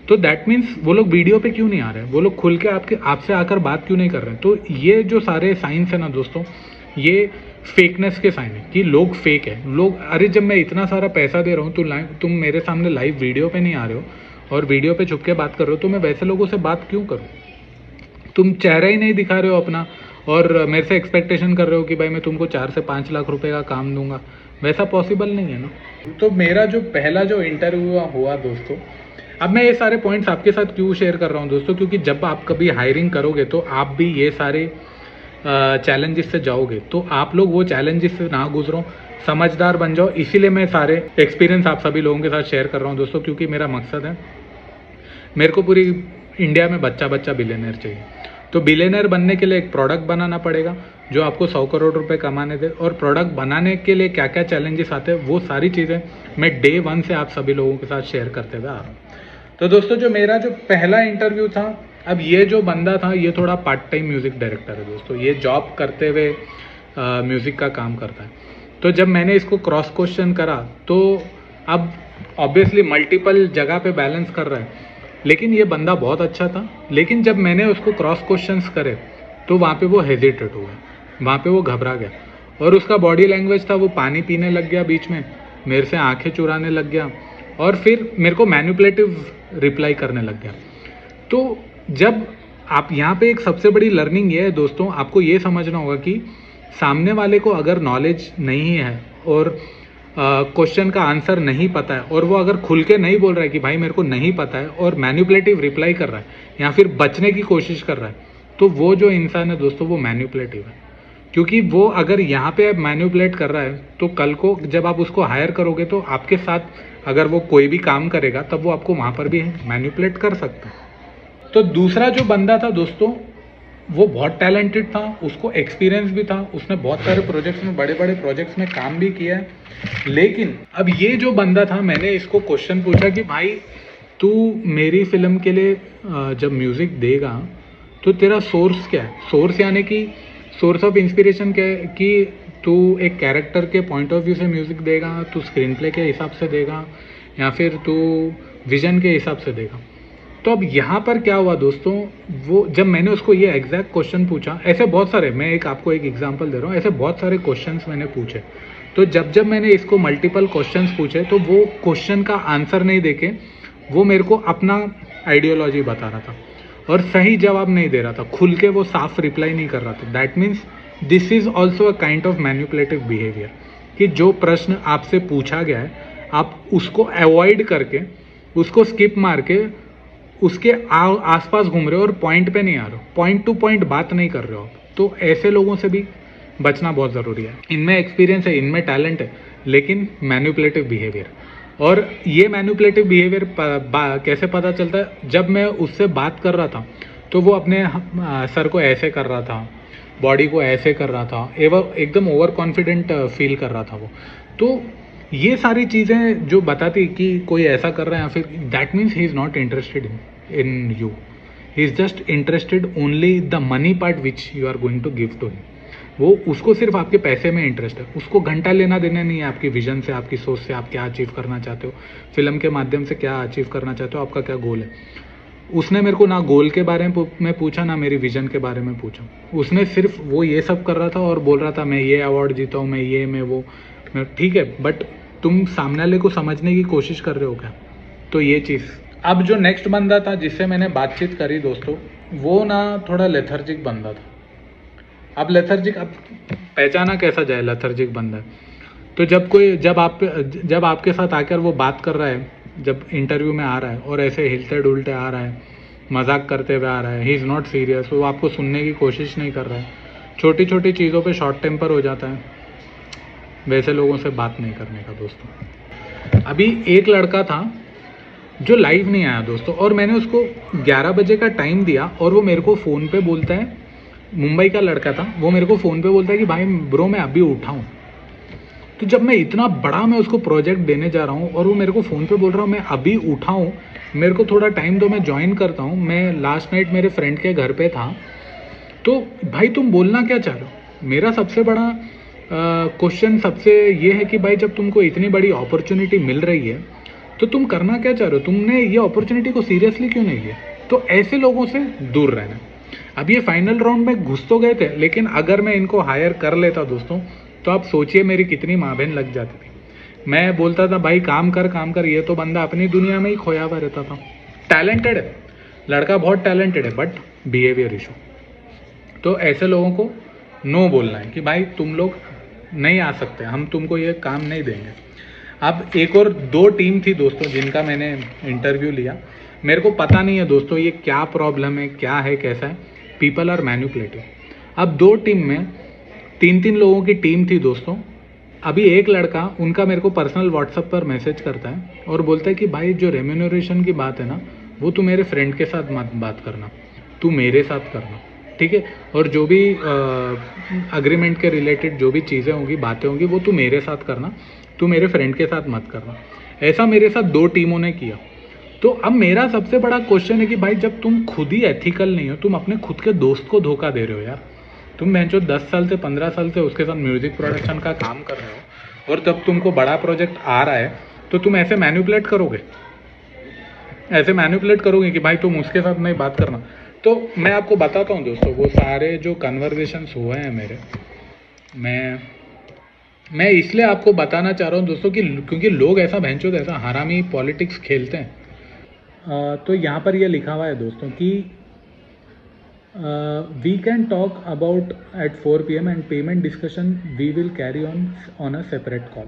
तो दैट मीन्स वो लोग वीडियो पे क्यों नहीं आ रहे हैं, वो लोग खुल के आपसे आकर बात क्यों नहीं कर रहे हैं। तो ये जो सारे साइंस है ना दोस्तों, ये फेकनेस के साइन है कि लोग फेक है। लोग, अरे जब मैं इतना सारा पैसा दे रहा हूँ, तो तुम मेरे सामने लाइव वीडियो पे नहीं आ रहे हो और वीडियो पे छुप के बात कर रहे हो, तो मैं वैसे लोगों से बात क्यों करूँ। तुम चेहरा ही नहीं दिखा रहे हो अपना और मेरे से एक्सपेक्टेशन कर रहे हो कि भाई मैं तुमको 4 से 5 लाख रुपए का काम दूंगा, वैसा पॉसिबल नहीं है ना। तो मेरा जो पहला जो इंटरव्यू हुआ दोस्तों, अब मैं ये सारे पॉइंट्स आपके साथ क्यों शेयर कर रहा हूँ दोस्तों, क्योंकि जब आप कभी हायरिंग करोगे तो आप भी ये सारे चैलेंजेस से जाओगे, तो आप लोग वो चैलेंजेस से ना गुजरो, समझदार बन जाओ। इसीलिए मैं सारे एक्सपीरियंस आप सभी लोगों के साथ शेयर कर रहा हूँ दोस्तों, क्योंकि मेरा मकसद है, मेरे को पूरी इंडिया में बच्चा बिलियनर चाहिए। तो बिलियनर बनने के लिए एक प्रोडक्ट बनाना पड़ेगा जो आपको 100 करोड़ रुपए कमाने दे, और प्रोडक्ट बनाने के लिए क्या क्या चैलेंजेस आते हैं, वो सारी चीज़ें मैं डे 1 से आप सभी लोगों के साथ शेयर करते हुए आ रहा हूँ। तो दोस्तों जो मेरा जो पहला इंटरव्यू था, अब ये जो बंदा था ये थोड़ा पार्ट टाइम म्यूज़िक डायरेक्टर है दोस्तों, ये जॉब करते हुए म्यूज़िक का काम करता है। तो जब मैंने इसको क्रॉस क्वेश्चन करा, तो अब ऑब्वियसली मल्टीपल जगह पे बैलेंस कर रहा है, लेकिन ये बंदा बहुत अच्छा था। लेकिन जब मैंने उसको क्रॉस क्वेश्चंस करे, तो वहाँ पे वो हेजिटेट हुआ, वहाँ पे वो घबरा गया, और उसका बॉडी लैंग्वेज था, वो पानी पीने लग गया बीच में, मेरे से आंखें चुराने लग गया, और फिर मेरे को मैनिपुलेटिव रिप्लाई करने लग गया। तो जब आप यहाँ पे एक सबसे बड़ी लर्निंग ये है दोस्तों, आपको ये समझना होगा कि सामने वाले को अगर नॉलेज नहीं है और क्वेश्चन का आंसर नहीं पता है और वो अगर खुल के नहीं बोल रहा है कि भाई मेरे को नहीं पता है और मैन्युपुलेटिव रिप्लाई कर रहा है या फिर बचने की कोशिश कर रहा है, तो वो जो इंसान है दोस्तों वो मैन्युपुलेटिव है। क्योंकि वो अगर यहाँ पे मैन्युपुलेट कर रहा है तो कल को जब आप उसको हायर करोगे तो आपके साथ अगर वो कोई भी काम करेगा तब वो आपको वहाँ पर भी मैन्युपुलेट कर सकता है। तो दूसरा जो बंदा था दोस्तों वो बहुत टैलेंटेड था, उसको एक्सपीरियंस भी था, उसने बहुत सारे प्रोजेक्ट्स में बड़े बड़े प्रोजेक्ट्स में काम भी किया है। लेकिन अब ये जो बंदा था, मैंने इसको क्वेश्चन पूछा कि भाई तू मेरी फिल्म के लिए जब म्यूज़िक देगा तो तेरा सोर्स क्या है? सोर्स यानी कि सोर्स ऑफ इंस्पिरेशन क्या है कि तू एक कैरेक्टर के पॉइंट ऑफ व्यू से म्यूज़िक देगा, तू स्क्रीन प्ले के हिसाब से देगा या फिर तू विजन के हिसाब से देगा। तो अब यहाँ पर क्या हुआ दोस्तों, वो जब मैंने उसको ये एग्जैक्ट क्वेश्चन पूछा, ऐसे बहुत सारे, मैं आपको एक एग्जांपल दे रहा हूँ, ऐसे बहुत सारे क्वेश्चंस मैंने पूछे। तो जब मैंने इसको मल्टीपल क्वेश्चंस पूछे तो वो क्वेश्चन का आंसर नहीं देके वो मेरे को अपना आइडियोलॉजी बता रहा था और सही जवाब नहीं दे रहा था, खुल के वो साफ रिप्लाई नहीं कर रहा था। That means this is also a kind of manipulative behaviour कि जो प्रश्न आपसे पूछा गया है आप उसको अवॉइड करके, उसको स्किप मार के उसके आसपास घूम रहे हो और पॉइंट पे नहीं आ रहे हो, पॉइंट टू पॉइंट बात नहीं कर रहे हो। तो ऐसे लोगों से भी बचना बहुत ज़रूरी है। इनमें एक्सपीरियंस है, इनमें टैलेंट है, लेकिन मैन्युपुलेटिव बिहेवियर। और ये मैन्युपुलेटिव बिहेवियर कैसे पता चलता है? जब मैं उससे बात कर रहा था तो वो अपने सर को ऐसे कर रहा था, बॉडी को ऐसे कर रहा था, एवं एकदम ओवर कॉन्फिडेंट फील कर रहा था वो। तो ये सारी चीज़ें जो बताती कि कोई ऐसा कर रहा है या फिर that means he is not interested in you, he is just interested only the money part which you are going to give to him. वो उसको सिर्फ आपके पैसे में इंटरेस्ट है, उसको घंटा लेना देना नहीं है आपकी विजन से, आपकी सोच से, आप क्या अचीव करना चाहते हो, फिल्म के माध्यम से क्या अचीव करना चाहते हो, आपका क्या गोल है। उसने मेरे को ना गोल के बारे में पूछा ना मेरी विजन के बारे में पूछा, उसने सिर्फ वो ये सब कर रहा था और बोल रहा था मैं ये अवार्ड जीता हूँ, मैं ये मैं वो मैं। ठीक है, बट तुम सामने वाले को समझने की कोशिश कर रहे हो क्या? तो ये चीज़। अब जो नेक्स्ट बंदा था जिससे मैंने बातचीत करी दोस्तों, वो ना थोड़ा लेथर्जिक बंदा था। अब लेथर्जिक, अब पहचाना कैसा जाए लेथर्जिक बंदा? तो जब आपके साथ आकर वो बात कर रहा है, जब इंटरव्यू में आ रहा है और ऐसे हिलते डुलते आ रहा है, मजाक करते हुए आ रहा है, ही इज़ नॉट सीरियस, वो आपको सुनने की कोशिश नहीं कर रहा है, छोटी छोटी चीज़ों पे शॉर्ट टेम्पर हो जाता है, वैसे लोगों से बात नहीं करने का दोस्तों। अभी एक लड़का था जो लाइव नहीं आया दोस्तों, और मैंने उसको 11 बजे का टाइम दिया और वो मेरे को फ़ोन पे बोलता है, मुंबई का लड़का था, वो मेरे को फ़ोन पे बोलता है कि भाई ब्रो मैं अभी उठा हूँ। तो जब मैं इतना बड़ा मैं उसको प्रोजेक्ट देने जा रहा हूँ और वो मेरे को फ़ोन पे बोल रहा हूँ मैं अभी उठा हूँ, मेरे को थोड़ा टाइम दो, मैं ज्वाइन करता हूँ, मैं लास्ट नाइट मेरे फ्रेंड के घर पे था। तो भाई तुम बोलना क्या चाह रहे हो? मेरा सबसे बड़ा क्वेश्चन सबसे ये है कि भाई जब तुमको इतनी बड़ी अपॉर्चुनिटी मिल रही है तो तुम करना क्या चाह रहे हो? तुमने ये अपॉर्चुनिटी को सीरियसली क्यों नहीं लिया? तो ऐसे लोगों से दूर रहना। अब ये फाइनल राउंड में घुस तो गए थे, लेकिन अगर मैं इनको हायर कर लेता दोस्तों तो आप सोचिए मेरी कितनी माँ बहन लग जाती थी। मैं बोलता था भाई काम कर, ये तो बंदा अपनी दुनिया में ही खोया हुआ रहता था। टैलेंटेड है लड़का, बहुत टैलेंटेड है, बट बिहेवियर इशू। तो ऐसे लोगों को नो बोलना है कि भाई तुम लोग नहीं आ सकते, हम तुमको ये काम नहीं देंगे। अब एक और 2 टीम थी दोस्तों जिनका मैंने इंटरव्यू लिया। मेरे को पता नहीं है दोस्तों ये क्या प्रॉब्लम है, क्या है, कैसा है। People are manipulative. अब 2 टीम में 3-3 लोगों की टीम थी दोस्तों। अभी एक लड़का उनका मेरे को पर्सनल व्हाट्सएप पर मैसेज करता है और बोलता है कि भाई जो रेम्यूनरेशन की बात है ना, वो तू मेरे फ्रेंड के साथ मत बात करना, तू मेरे साथ करना, ठीक है? और जो भी अग्रीमेंट के रिलेटेड जो भी चीज़ें होंगी, बातें होंगी, वो तू मेरे साथ करना, तू मेरे फ्रेंड के साथ मत करना। ऐसा मेरे साथ 2 टीमों ने किया। तो अब मेरा सबसे बड़ा क्वेश्चन है कि भाई जब तुम खुद ही एथिकल नहीं हो, तुम अपने खुद के दोस्त को धोखा दे रहे हो यार। तुम मैं जो 10 साल से 15 साल से उसके साथ म्यूजिक प्रोडक्शन का काम कर रहे हो और तब तुमको बड़ा प्रोजेक्ट आ रहा है तो तुम ऐसे मैन्युपुलेट करोगे, ऐसे मैन्युपुलेट करोगे कि भाई तुम उसके साथ नहीं बात करना। तो मैं आपको बताता हूँ दोस्तों, वो सारे जो कन्वर्सेशंस हुए हैं मेरे, मैं इसलिए आपको बताना चाह रहा हूँ दोस्तों कि क्योंकि लोग ऐसा भैंचोद ऐसा हरामी पॉलिटिक्स खेलते हैं। तो यहाँ पर ये लिखा हुआ है दोस्तों कि we can talk about at 4 PM and payment discussion we will carry on a separate call.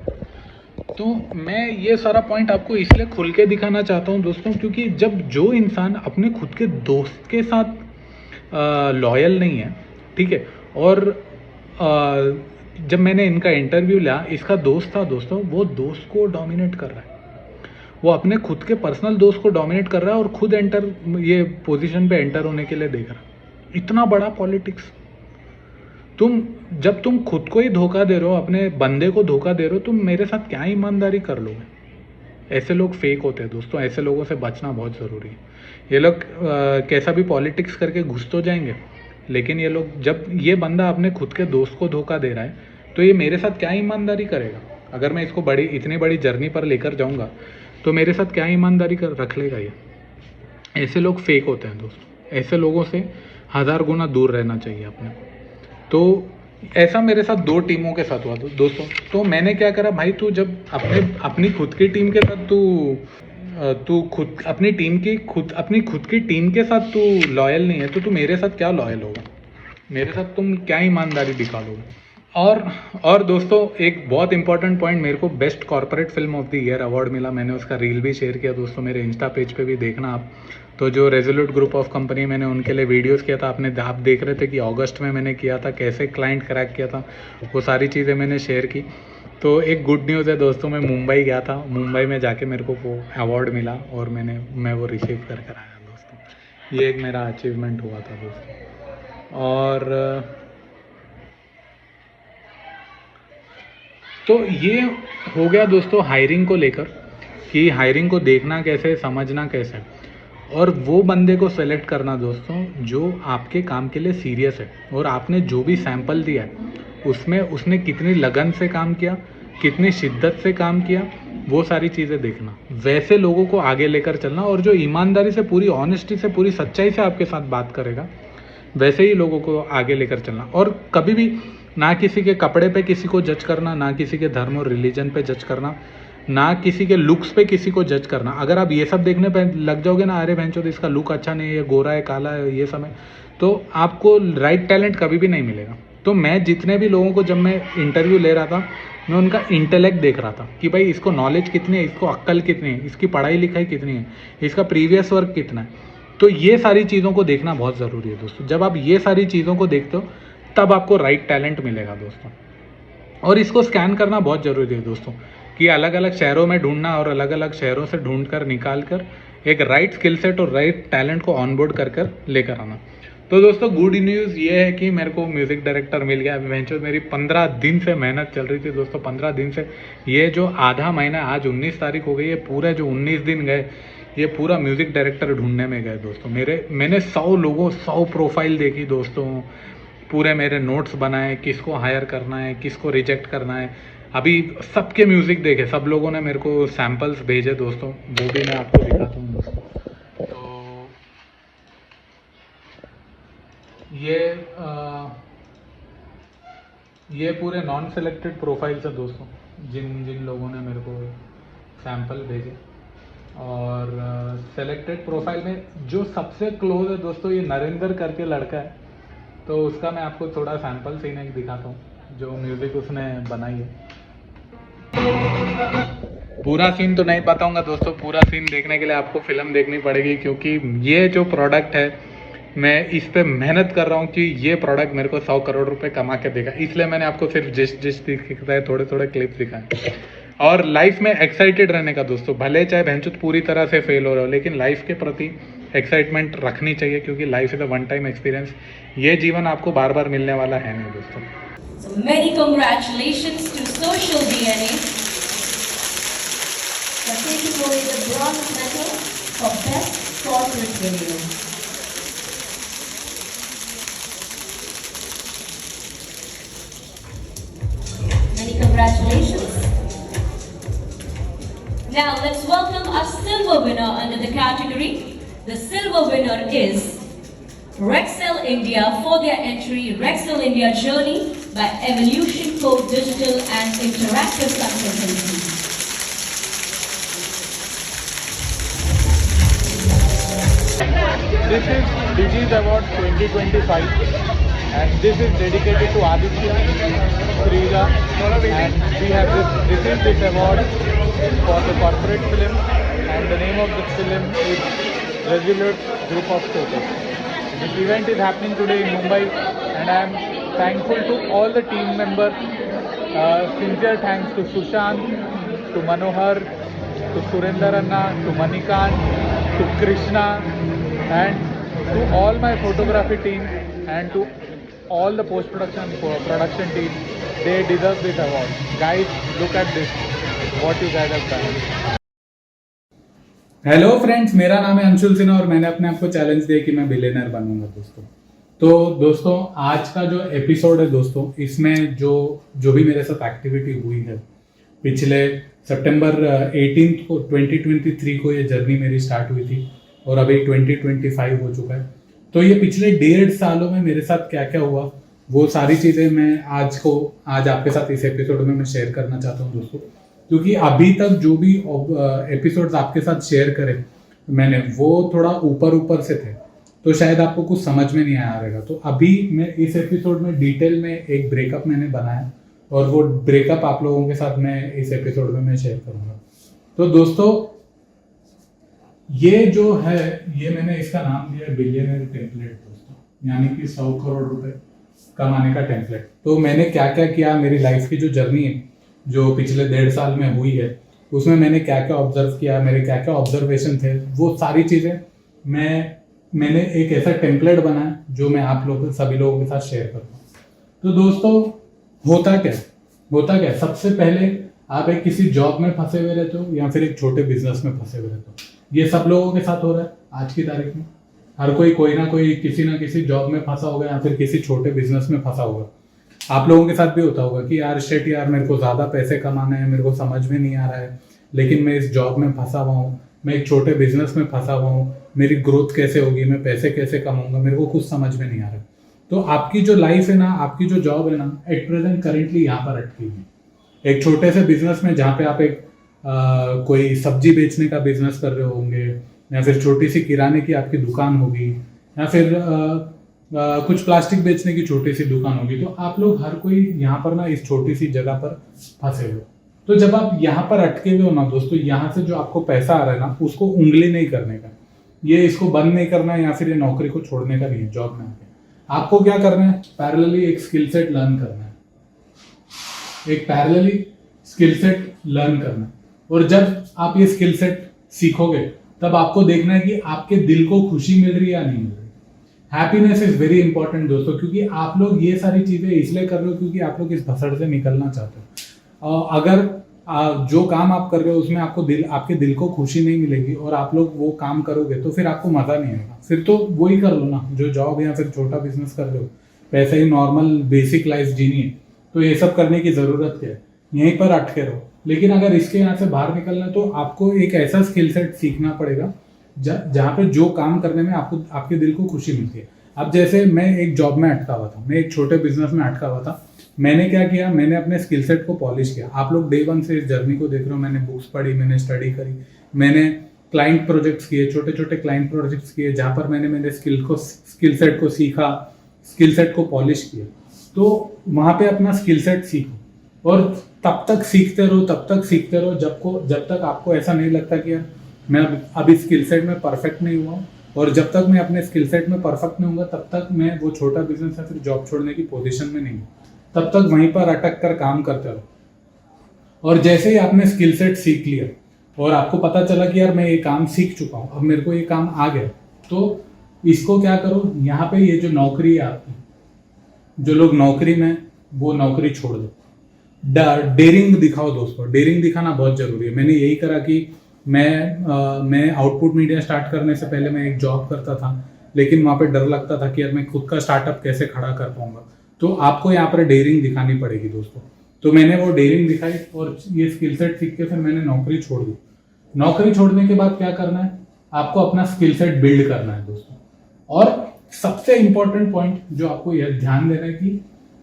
तो मैं ये सारा पॉइंट आपको इसलिए खुल के दिखाना चाहता हूँ दोस्तों, क्योंकि जब जो इंसान अपने खुद के दोस्त के साथ लॉयल नहीं है, ठीक है, और जब मैंने इनका इंटरव्यू लिया, इसका दोस्त था दोस्तों, वो दोस्त को डोमिनेट कर रहा है, वो अपने खुद के पर्सनल दोस्त को डोमिनेट कर रहा है और खुद ये पोजीशन पे एंटर होने के लिए देख रहा है। इतना बड़ा पॉलिटिक्स। जब तुम खुद को ही धोखा दे रहे हो, अपने बंदे को धोखा दे रहे हो, तुम मेरे साथ क्या ईमानदारी कर लोगे? ऐसे लोग फेक होते हैं दोस्तों, ऐसे लोगों से बचना बहुत ज़रूरी है। ये लोग कैसा भी पॉलिटिक्स करके घुस तो जाएंगे, लेकिन ये लोग, जब ये बंदा अपने खुद के दोस्त को धोखा दे रहा है, तो ये मेरे साथ क्या ईमानदारी करेगा? अगर मैं इसको इतनी बड़ी जर्नी पर लेकर जाऊँगा, तो मेरे साथ क्या ईमानदारी रख लेगा ये? ऐसे लोग फेक होते हैं दोस्तों, ऐसे लोगों से 1000 गुना दूर रहना चाहिए अपने। तो ऐसा मेरे साथ 2 टीमों के साथ हुआ दोस्तों। तो मैंने क्या करा भाई, तू जब अपनी खुद की टीम के साथ तू अपनी खुद की टीम के साथ तू लॉयल नहीं है, तो तू मेरे साथ क्या लॉयल होगा? मेरे साथ तुम क्या ईमानदारी दिखा लोगे? और दोस्तों, एक बहुत इंपॉर्टेंट पॉइंट, मेरे को best corporate film of the year award मिला। मैंने उसका रील भी शेयर किया दोस्तों, मेरे इंस्टा पेज पे भी देखना आप। तो जो रेजोल्यूट ग्रुप ऑफ कंपनी, मैंने उनके लिए वीडियोस किया था, आप देख रहे थे कि अगस्त में मैंने किया था, कैसे क्लाइंट क्रैक किया था, वो सारी चीज़ें मैंने शेयर की। तो एक गुड न्यूज़ है दोस्तों, मैं मुंबई गया था, मुंबई में जाके मेरे को वो अवार्ड मिला और मैं वो रिसीव कर आया दोस्तों। ये एक मेरा अचीवमेंट हुआ था दोस्तों। और तो ये हो गया दोस्तों हायरिंग को लेकर, कि हायरिंग को देखना कैसे, समझना कैसे, और वो बंदे को सेलेक्ट करना दोस्तों जो आपके काम के लिए सीरियस है, और आपने जो भी सैंपल दिया है उसमें उसने कितनी लगन से काम किया, कितनी शिद्दत से काम किया, वो सारी चीज़ें देखना। वैसे लोगों को आगे लेकर चलना, और जो ईमानदारी से, पूरी ऑनेस्टी से, पूरी सच्चाई से आपके साथ बात करेगा, वैसे ही लोगों को आगे लेकर चलना। और कभी भी ना किसी के कपड़े पे किसी को जज करना, ना किसी के धर्म और रिलीजन पे जज करना, ना किसी के लुक्स पे किसी को जज करना। अगर आप ये सब देखने पे लग जाओगे ना, अरे भैंचोद इसका लुक अच्छा नहीं है, ये गोरा है, काला है, ये सब है, तो आपको राइट टैलेंट कभी भी नहीं मिलेगा। तो मैं जितने भी लोगों को, जब मैं इंटरव्यू ले रहा था, मैं उनका इंटेलेक्ट देख रहा था कि भाई इसको नॉलेज कितनी है, इसको अक्ल कितनी है, इसकी पढ़ाई लिखाई कितनी है, इसका प्रीवियस वर्क कितना है। तो ये सारी चीज़ों को देखना बहुत ज़रूरी है दोस्तों। जब आप ये सारी चीज़ों को देखते हो, तब आपको राइट टैलेंट मिलेगा दोस्तों। और इसको स्कैन करना बहुत ज़रूरी है दोस्तों, कि अलग अलग शहरों में ढूंढना और अलग अलग शहरों से ढूंढ कर निकाल कर एक राइट स्किल सेट और राइट टैलेंट को ऑनबोर्ड कर लेकर आना। तो दोस्तों, गुड न्यूज़ ये है कि मेरे को म्यूज़िक डायरेक्टर मिल गया। अभी मेरी 15 दिन से मेहनत चल रही थी दोस्तों, 15 दिन से। ये जो आधा महीना, आज 19 तारीख हो गई है, पूरे जो 19 दिन गए, ये पूरा म्यूज़िक डायरेक्टर ढूंढने में गए दोस्तों। मैंने 100 प्रोफाइल देखी दोस्तों, पूरे मेरे नोट्स बनाए, किसको हायर करना है, किसको रिजेक्ट करना है। अभी सबके म्यूज़िक देखे, सब लोगों ने मेरे को सैम्पल्स भेजे दोस्तों, वो भी मैं आपको दिखाता हूँ दोस्तों। तो ये पूरे नॉन सेलेक्टेड प्रोफाइल्स है दोस्तों, जिन लोगों ने मेरे को सैम्पल भेजे। और सेलेक्टेड प्रोफाइल में जो सबसे क्लोज है दोस्तों, ये नरेंद्र करके लड़का है। तो उसका मैं आपको थोड़ा सैंपल सीन एक दिखाता हूँ, जो म्यूज़िक उसने बनाई है। पूरा सीन तो नहीं बताऊंगा दोस्तों, पूरा सीन देखने के लिए आपको फिल्म देखनी पड़ेगी, क्योंकि ये जो प्रोडक्ट है, मैं इस पे मेहनत कर रहा हूँ कि ये प्रोडक्ट मेरे को 100 करोड़ रुपए कमा के देगा। इसलिए मैंने आपको सिर्फ जिस दिखता है, थोड़े क्लिप्स दिखाए। और लाइफ में एक्साइटेड रहने का दोस्तों, भले चाहे भैंचुत पूरी तरह से फेल हो रहा हो, लेकिन लाइफ के प्रति एक्साइटमेंट रखनी चाहिए, क्योंकि life is a one time experience. ये जीवन आपको बार बार मिलने वाला है नहीं दोस्तों। So many congratulations to Social DNA for taking away the bronze medal for Best Corporate Video. Many congratulations. Now let's welcome our silver winner under the category. The silver winner is Rexel India for their entry Rexel India Journey by Evolution Code Digital and Interactive Consultancy. This is Digi's Award 2025 and this is dedicated to Aditya. Srija, and we have received this award for the corporate film, and the name of this film is Resolute Group of Photos. This event is happening today in Mumbai, and I am thankful to all the team members. Sincere thanks to Sushant, to Manohar, to Surinder Anna, to Manikant, to Krishna, and to all my photography team, and to all the post-production production team. They deserve this award. Guys, look at this, what you guys have done. Hello friends, मेरा नाम है अंशुल सिन्हा और मैंने अपने आप को challenge दिया कि मैं बिलियनर बनूंगा दोस्तों। तो दोस्तों, आज का जो एपिसोड है दोस्तों, इसमें जो भी मेरे साथ एक्टिविटी हुई है, पिछले सितंबर 18 को 2023 को ये जर्नी मेरी स्टार्ट हुई थी और अभी 2025 हो चुका है। तो ये पिछले 1.5 सालों में मेरे साथ क्या क्या हुआ, वो सारी चीज़ें मैं आज आपके साथ इस एपिसोड में मैं शेयर करना चाहता हूँ दोस्तों। क्योंकि अभी तक जो भी एपिसोड्स आपके साथ शेयर करे मैंने, वो थोड़ा ऊपर से थे, तो शायद आपको कुछ समझ में नहीं आया रहेगा। तो अभी मैं इस एपिसोड में डिटेल में एक ब्रेकअप मैंने बनाया और वो ब्रेकअप आप लोगों के साथ मैं इस एपिसोड में मैं शेयर करूँगा। तो दोस्तों, ये जो है, ये मैंने इसका नाम दिया बिलियनर टेम्पलेट दोस्तों, यानी कि 100 करोड़ रुपए कमाने का टेम्पलेट। तो मैंने क्या क्या किया, मेरी लाइफ की जो जर्नी है जो पिछले 1.5 साल में हुई है, उसमें मैंने क्या क्या ऑब्जर्व किया, मेरे क्या क्या ऑब्जर्वेशन थे, वो सारी चीज़ें मैंने एक ऐसा टेम्पलेट बनाया जो मैं आप लोगों सभी लोगों के साथ शेयर करूँगा। तो दोस्तों, होता क्या, सबसे पहले आप एक किसी जॉब में फंसे हुए रहते हो या फिर एक छोटे बिजनेस में फंसे हुए रहते हो। ये सब लोगों के साथ हो रहा है आज की तारीख में। हर कोई ना कोई किसी ना किसी जॉब में फंसा होगा या फिर किसी छोटे बिजनेस में फंसा होगा। आप लोगों के साथ भी होता होगा कि यार शिट यार, मेरे को ज़्यादा पैसे कमाना है, मेरे को समझ में नहीं आ रहा है, लेकिन मैं इस जॉब में फंसा हुआ हूँ, मैं एक छोटे बिजनेस में फंसा हुआ हूँ, मेरी ग्रोथ कैसे होगी, मैं पैसे कैसे कमाऊंगा, मेरे को कुछ समझ में नहीं आ रहा। तो आपकी जो लाइफ है ना, आपकी जो जॉब है ना, एट प्रेजेंट करेंटली यहाँ पर अटकी हुई है एक छोटे से बिजनेस में, जहाँ पे आप एक कोई सब्जी बेचने का बिजनेस कर रहे होंगे, या फिर छोटी सी किराने की आपकी दुकान होगी, या फिर कुछ प्लास्टिक बेचने की छोटी सी दुकान होगी। तो आप लोग हर कोई यहाँ पर ना इस छोटी सी जगह पर फंसे हुए। तो जब आप यहाँ पर अटके हुए हो ना दोस्तों, यहाँ से जो आपको पैसा आ रहा है ना, उसको उंगली नहीं करने का, ये इसको बंद नहीं करना है या फिर ये नौकरी को छोड़ने का नहीं है। जॉब में आके आपको क्या करना है, पैरेलली एक स्किल सेट लर्न करना है, एक पैरेलली स्किल सेट लर्न करना है। और जब आप ये स्किल सेट सीखोगे, तब आपको देखना है कि आपके दिल को खुशी मिल रही है या नहीं मिल रही। हैप्पीनेस इज वेरी इंपॉर्टेंट दोस्तों, क्योंकि आप लोग ये सारी चीजें इसलिए कर रहे हो क्योंकि आप लोग इस भसड़ से निकलना चाहते हो। अगर जो काम आप कर रहे हो उसमें आपके दिल को खुशी नहीं मिलेगी और आप लोग वो काम करोगे तो फिर आपको मजा नहीं आएगा। फिर तो वही कर लो ना जो जॉब या फिर छोटा बिजनेस कर रहे हो, पैसे ही नॉर्मल बेसिक लाइफ जीनी है, तो ये सब करने की जरूरत क्या है, यहीं पर अटके रहो। लेकिन अगर इसके यहाँ से बाहर निकलना है तो आपको एक ऐसा स्किल सेट सीखना पड़ेगा जहाँ पे जो काम करने में आपके दिल को खुशी मिलती है। अब जैसे मैं एक जॉब में अटका हुआ था, मैं एक छोटे बिजनेस में अटका हुआ था, मैंने क्या किया, मैंने अपने स्किल सेट को पॉलिश किया। आप लोग डे 1 से इस जर्नी को देख रहे हो, मैंने बुक्स पढ़ी, मैंने स्टडी करी, मैंने क्लाइंट प्रोजेक्ट्स किए, छोटे छोटे क्लाइंट प्रोजेक्ट्स किए, जहाँ पर मैंने मेरे स्किल सेट को सीखा, स्किल सेट को पॉलिश किया। तो वहाँ पे अपना स्किल सेट सीखो और तब तक सीखते रहो जब तक आपको ऐसा नहीं लगता कि यार मैं अभी स्किल सेट में परफेक्ट नहीं हुआ हूँ। और जब तक मैं अपने स्किल सेट में परफेक्ट नहीं होऊंगा, तब तक मैं वो छोटा बिजनेस या फिर जॉब छोड़ने की पोजीशन में नहीं हूँ। तब तक वहीं पर अटक कर काम करते रहो। और जैसे ही आपने स्किल सेट सीख लिया और आपको पता चला कि यार मैं ये काम सीख चुका हूँ, अब मेरे को ये काम आ गया, तो इसको क्या करो, यहाँ पे ये जो नौकरी है आपकी, जो लोग नौकरी में, वो नौकरी छोड़ दो, डेयरिंग दिखाओ दोस्तों। डेयरिंग दिखाना बहुत जरूरी है। मैंने यही करा कि मैं आउटपुट मीडिया स्टार्ट करने से पहले मैं एक जॉब करता था, लेकिन वहाँ पे डर लगता था कि यार मैं खुद का स्टार्टअप कैसे खड़ा कर पाऊंगा। तो आपको यहाँ पर डेयरिंग दिखानी पड़ेगी दोस्तों। तो मैंने वो डेयरिंग दिखाई और ये स्किल सेट सीख के फिर मैंने नौकरी छोड़ दी। नौकरी छोड़ने के बाद क्या करना है, आपको अपना स्किल सेट बिल्ड करना है दोस्तों। और सबसे इंपॉर्टेंट पॉइंट जो आपको यह ध्यान देना है कि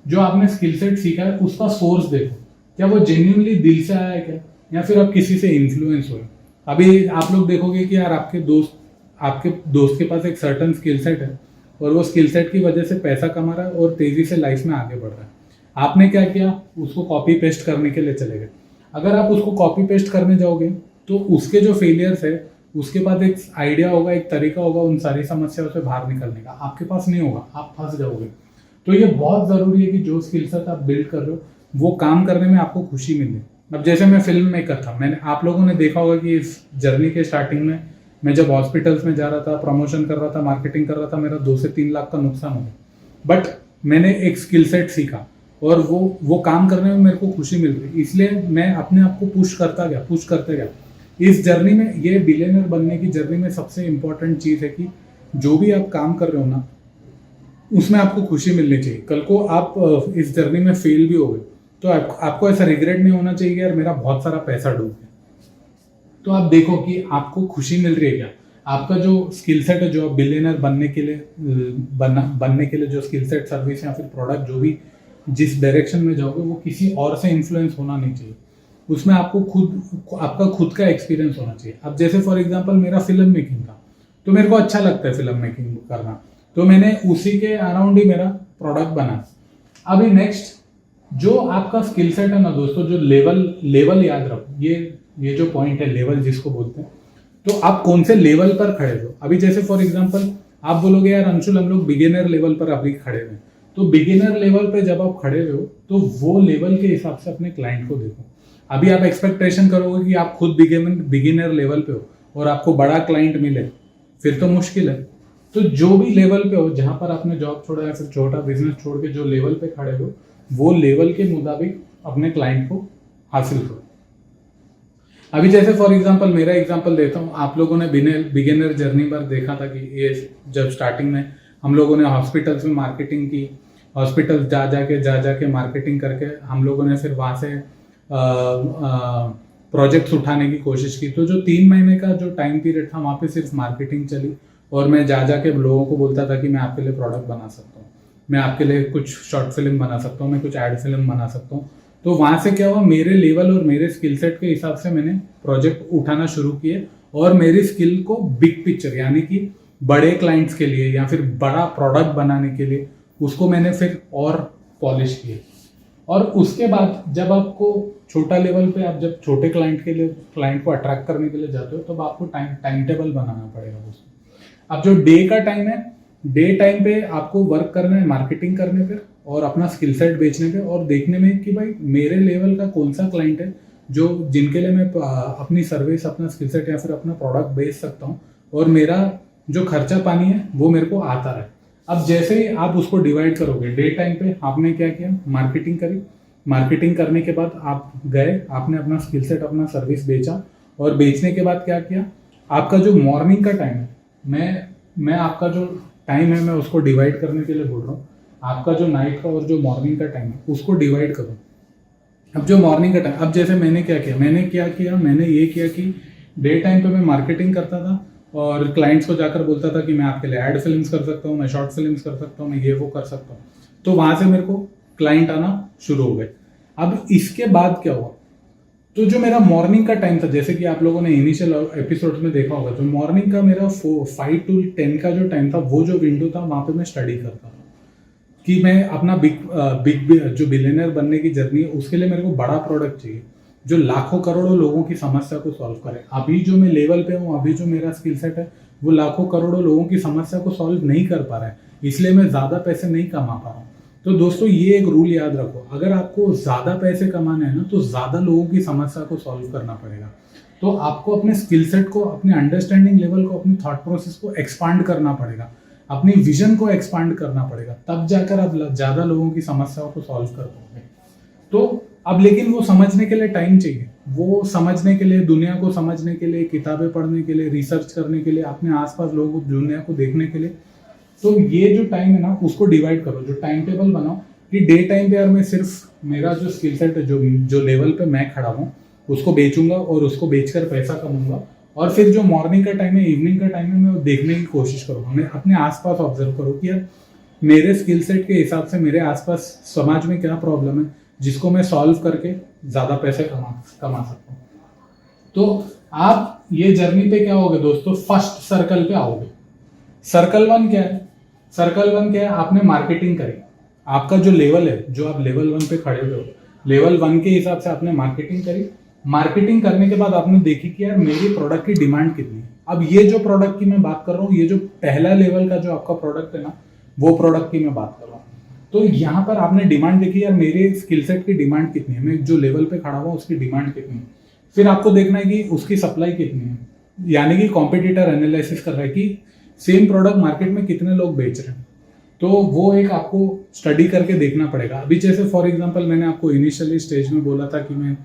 जो आपने स्किल सेट सीखा है उसका सोर्स देखो, क्या वो जेन्युइनली दिल से आया है क्या, या फिर आप किसी से इन्फ्लुएंस हो। अभी आप लोग देखोगे कि यार आपके दोस्त के पास एक सर्टन स्किल सेट है और वो स्किल सेट की वजह से पैसा कमा रहा है और तेजी से लाइफ में आगे बढ़ रहा है। आपने क्या किया, उसको कॉपी पेस्ट करने के लिए चले गए। अगर आप उसको कॉपी पेस्ट करने जाओगे तो उसके जो फेलियर्स है उसके बाद एक आइडिया होगा, एक तरीका होगा उन सारी समस्याओं से बाहर निकलने का, आपके पास नहीं होगा, आप फंस जाओगे। तो ये बहुत ज़रूरी है कि जो स्किल सेट आप बिल्ड कर रहे हो वो काम करने में आपको खुशी मिले। अब जैसे मैं फिल्म मेकर था, मैंने आप लोगों ने देखा होगा कि इस जर्नी के स्टार्टिंग में मैं जब हॉस्पिटल्स में जा रहा था, प्रमोशन कर रहा था, मार्केटिंग कर रहा था, मेरा 2 से 3 लाख का नुकसान हो गया। बट मैंने एक स्किल सेट सीखा और वो काम करने में मेरे को खुशी मिल रही, इसलिए मैं अपने आप को पुश करते गया। इस जर्नी में, ये बिलियनर बनने की जर्नी में सबसे इंपॉर्टेंट चीज़ है कि जो भी आप काम कर रहे हो ना उसमें आपको खुशी मिलनी चाहिए। कल को आप इस जर्नी में फेल भी हो गए तो आपको ऐसा रिग्रेट नहीं होना चाहिए यार मेरा बहुत सारा पैसा डूब गया। तो आप देखो कि आपको खुशी मिल रही है क्या, आपका जो स्किल सेट है, जो आप बिलियनर बनने के लिए बनने के लिए जो स्किल सेट, सर्विस या फिर प्रोडक्ट जो भी जिस डायरेक्शन में जाओगे वो किसी और से इन्फ्लुएंस होना नहीं चाहिए। उसमें आपका खुद का एक्सपीरियंस होना चाहिए। अब जैसे फॉर एग्जांपल मेरा फिल्म मेकिंग था, तो मेरे को अच्छा लगता है फिल्म मेकिंग करना, तो मैंने उसी के अराउंड ही मेरा प्रोडक्ट बना। अभी नेक्स्ट जो आपका स्किल सेट है ना दोस्तों, जो लेवल याद रखो, ये जो पॉइंट है लेवल जिसको बोलते हैं, तो आप कौन से लेवल पर खड़े हो। अभी जैसे फॉर एग्जांपल आप बोलोगे यार अंशुल हम लोग बिगिनर लेवल पर अभी खड़े हुए, तो बिगिनर लेवल पे जब आप खड़े हो तो वो लेवल के हिसाब से अपने क्लाइंट को देखो। अभी आप एक्सपेक्टेशन करोगे कि आप खुद बिगिनर लेवल पे हो और आपको बड़ा क्लाइंट मिले, फिर तो मुश्किल है। तो जो भी लेवल पे हो, जहां पर आपने जॉब छोड़ा या फिर छोटा बिजनेस छोड़ के जो लेवल पे खड़े हो, वो लेवल के मुताबिक अपने क्लाइंट को हासिल करो। अभी जैसे फॉर एग्जांपल मेरा एग्जांपल देता हूँ, आप लोगों ने बिगिनर जर्नी पर देखा था कि ये जब स्टार्टिंग में हम लोगों ने हॉस्पिटल्स में मार्केटिंग की, हॉस्पिटल जा जाके मार्केटिंग करके हम लोगों ने फिर वहाँ से प्रोजेक्ट्स उठाने की कोशिश की। तो जो 3 महीने का जो टाइम पीरियड था वहाँ पे सिर्फ मार्केटिंग चली और मैं जाके लोगों को बोलता था कि मैं आपके लिए प्रोडक्ट बना सकता हूँ, मैं आपके लिए कुछ शॉर्ट फिल्म बना सकता हूँ, मैं कुछ एड फिल्म बना सकता हूँ। तो वहाँ से क्या हुआ, मेरे लेवल और मेरे स्किल सेट के हिसाब से मैंने प्रोजेक्ट उठाना शुरू किए और मेरी स्किल को बिग पिक्चर यानी कि बड़े क्लाइंट्स के लिए या फिर बड़ा प्रोडक्ट बनाने के लिए उसको मैंने फिर और पॉलिश किया। और उसके बाद जब आपको छोटा लेवल पे, आप जब छोटे क्लाइंट को अट्रैक्ट करने के लिए जाते हो तब आपको टाइम टेबल बनाना पड़ेगा दोस्तों। अब जो डे का टाइम है, डे टाइम पे आपको वर्क करना है मार्केटिंग करने पे और अपना स्किल सेट बेचने पे और देखने में कि भाई मेरे लेवल का कौन सा क्लाइंट है जो जिनके लिए मैं अपनी सर्विस, अपना स्किल सेट या फिर अपना प्रोडक्ट बेच सकता हूँ और मेरा जो खर्चा पानी है वो मेरे को आता रहे। अब जैसे ही आप उसको डिवाइड करोगे, डे टाइम पे आपने क्या किया, मार्केटिंग करी, मार्केटिंग करने के बाद आप गए, आपने अपना स्किल सेट, अपना सर्विस बेचा और बेचने के बाद क्या किया, आपका जो मॉर्निंग का टाइम है, मैं आपका जो टाइम है मैं उसको डिवाइड करने के लिए बोल रहा हूँ। आपका जो नाइट का और जो मॉर्निंग का टाइम है उसको डिवाइड करो। अब जो मॉर्निंग का टाइम, अब जैसे मैंने क्या किया, मैंने ये किया कि डे टाइम पे मैं मार्केटिंग करता था और क्लाइंट्स को जाकर बोलता था कि मैं आपके लिए एड फिल्म्स कर सकता हूँ, मैं शॉर्ट फिल्म्स कर सकता हूँ, मैं ये वो कर सकता हूँ। तो वहाँ से मेरे को क्लाइंट आना शुरू हो गए। अब इसके बाद क्या हुआ, तो जो मेरा मॉर्निंग का टाइम था, जैसे कि आप लोगों ने इनिशियल एपिसोड में देखा होगा, जो मॉर्निंग का मेरा 5 to 10 का जो टाइम था, वो जो विंडो था वहाँ पे मैं स्टडी करता था कि मैं अपना बिग जो बिलियनर बनने की जर्नी है उसके लिए मेरे को बड़ा प्रोडक्ट चाहिए जो लाखों करोड़ों लोगों की समस्या को सॉल्व करे। अभी जो मैं लेवल पे हूँ, अभी जो मेरा स्किल सेट है वो लाखों करोड़ों लोगों की समस्या को सॉल्व नहीं कर पा रहा है, इसलिए मैं ज़्यादा पैसे नहीं कमा पा रहा हूँ। तो दोस्तों ये एक रूल याद रखो, अगर आपको ज़्यादा पैसे कमाने हैं ना तो ज़्यादा लोगों की समस्या को सॉल्व करना पड़ेगा। तो आपको अपने स्किल सेट को, अपने अंडरस्टैंडिंग लेवल को, अपने थॉट प्रोसेस को एक्सपांड करना पड़ेगा, अपनी विजन को एक्सपांड करना पड़ेगा, तब जाकर आप ज़्यादा लोगों की समस्याओं को सॉल्व कर पाओगे। तो अब लेकिन वो समझने के लिए टाइम चाहिए, वो समझने के लिए, दुनिया को समझने के लिए, किताबें पढ़ने के लिए, रिसर्च करने के लिए, अपने आसपास लोगों को, दुनिया को देखने के लिए। तो ये जो टाइम है ना उसको डिवाइड करो, जो टाइम टेबल बनाओ कि डे टाइम पे यार मैं सिर्फ मेरा जो स्किल सेट है, जो लेवल पे मैं खड़ा हूँ उसको बेचूंगा और उसको बेचकर पैसा कमाऊंगा। और फिर जो मॉर्निंग का टाइम है, इवनिंग का टाइम है, मैं वो देखने की कोशिश करूँगा। मैं अपने आसपास ऑब्जर्व करूँ कि यार मेरे स्किल सेट के हिसाब से मेरे आसपास समाज में क्या प्रॉब्लम है जिसको मैं सॉल्व करके ज़्यादा पैसे कमा सकता हूँ। तो आप ये जर्नी पे क्या होगे दोस्तों, फर्स्ट सर्कल पे आओगे। सर्कल 1 क्या है, आपने मार्केटिंग करी, आपका जो लेवल है, जो आप लेवल 1 पे खड़े हुए हो, लेवल 1 के हिसाब से आपने मार्केटिंग करी। मार्केटिंग करने के बाद आपने देखी कि यार मेरी प्रोडक्ट की डिमांड कितनी है। अब ये जो प्रोडक्ट की मैं बात कर रहा हूँ, ये जो पहला लेवल का जो आपका प्रोडक्ट है ना, वो प्रोडक्ट की मैं बात कर रहा हूँ। तो यहाँ पर आपने डिमांड देखी, यार मेरे स्किल सेट की डिमांड कितनी है, मैं जो लेवल पे खड़ा हुआ उसकी डिमांड कितनी है। फिर आपको देखना है कि उसकी सप्लाई कितनी है, यानी कि कॉम्पिटिटर एनालिसिस कर रहा है कि सेम प्रोडक्ट मार्केट में कितने लोग बेच रहे हैं। तो वो एक आपको स्टडी करके देखना पड़ेगा। अभी जैसे फॉर एग्जांपल मैंने आपको इनिशियली स्टेज में बोला था कि मैं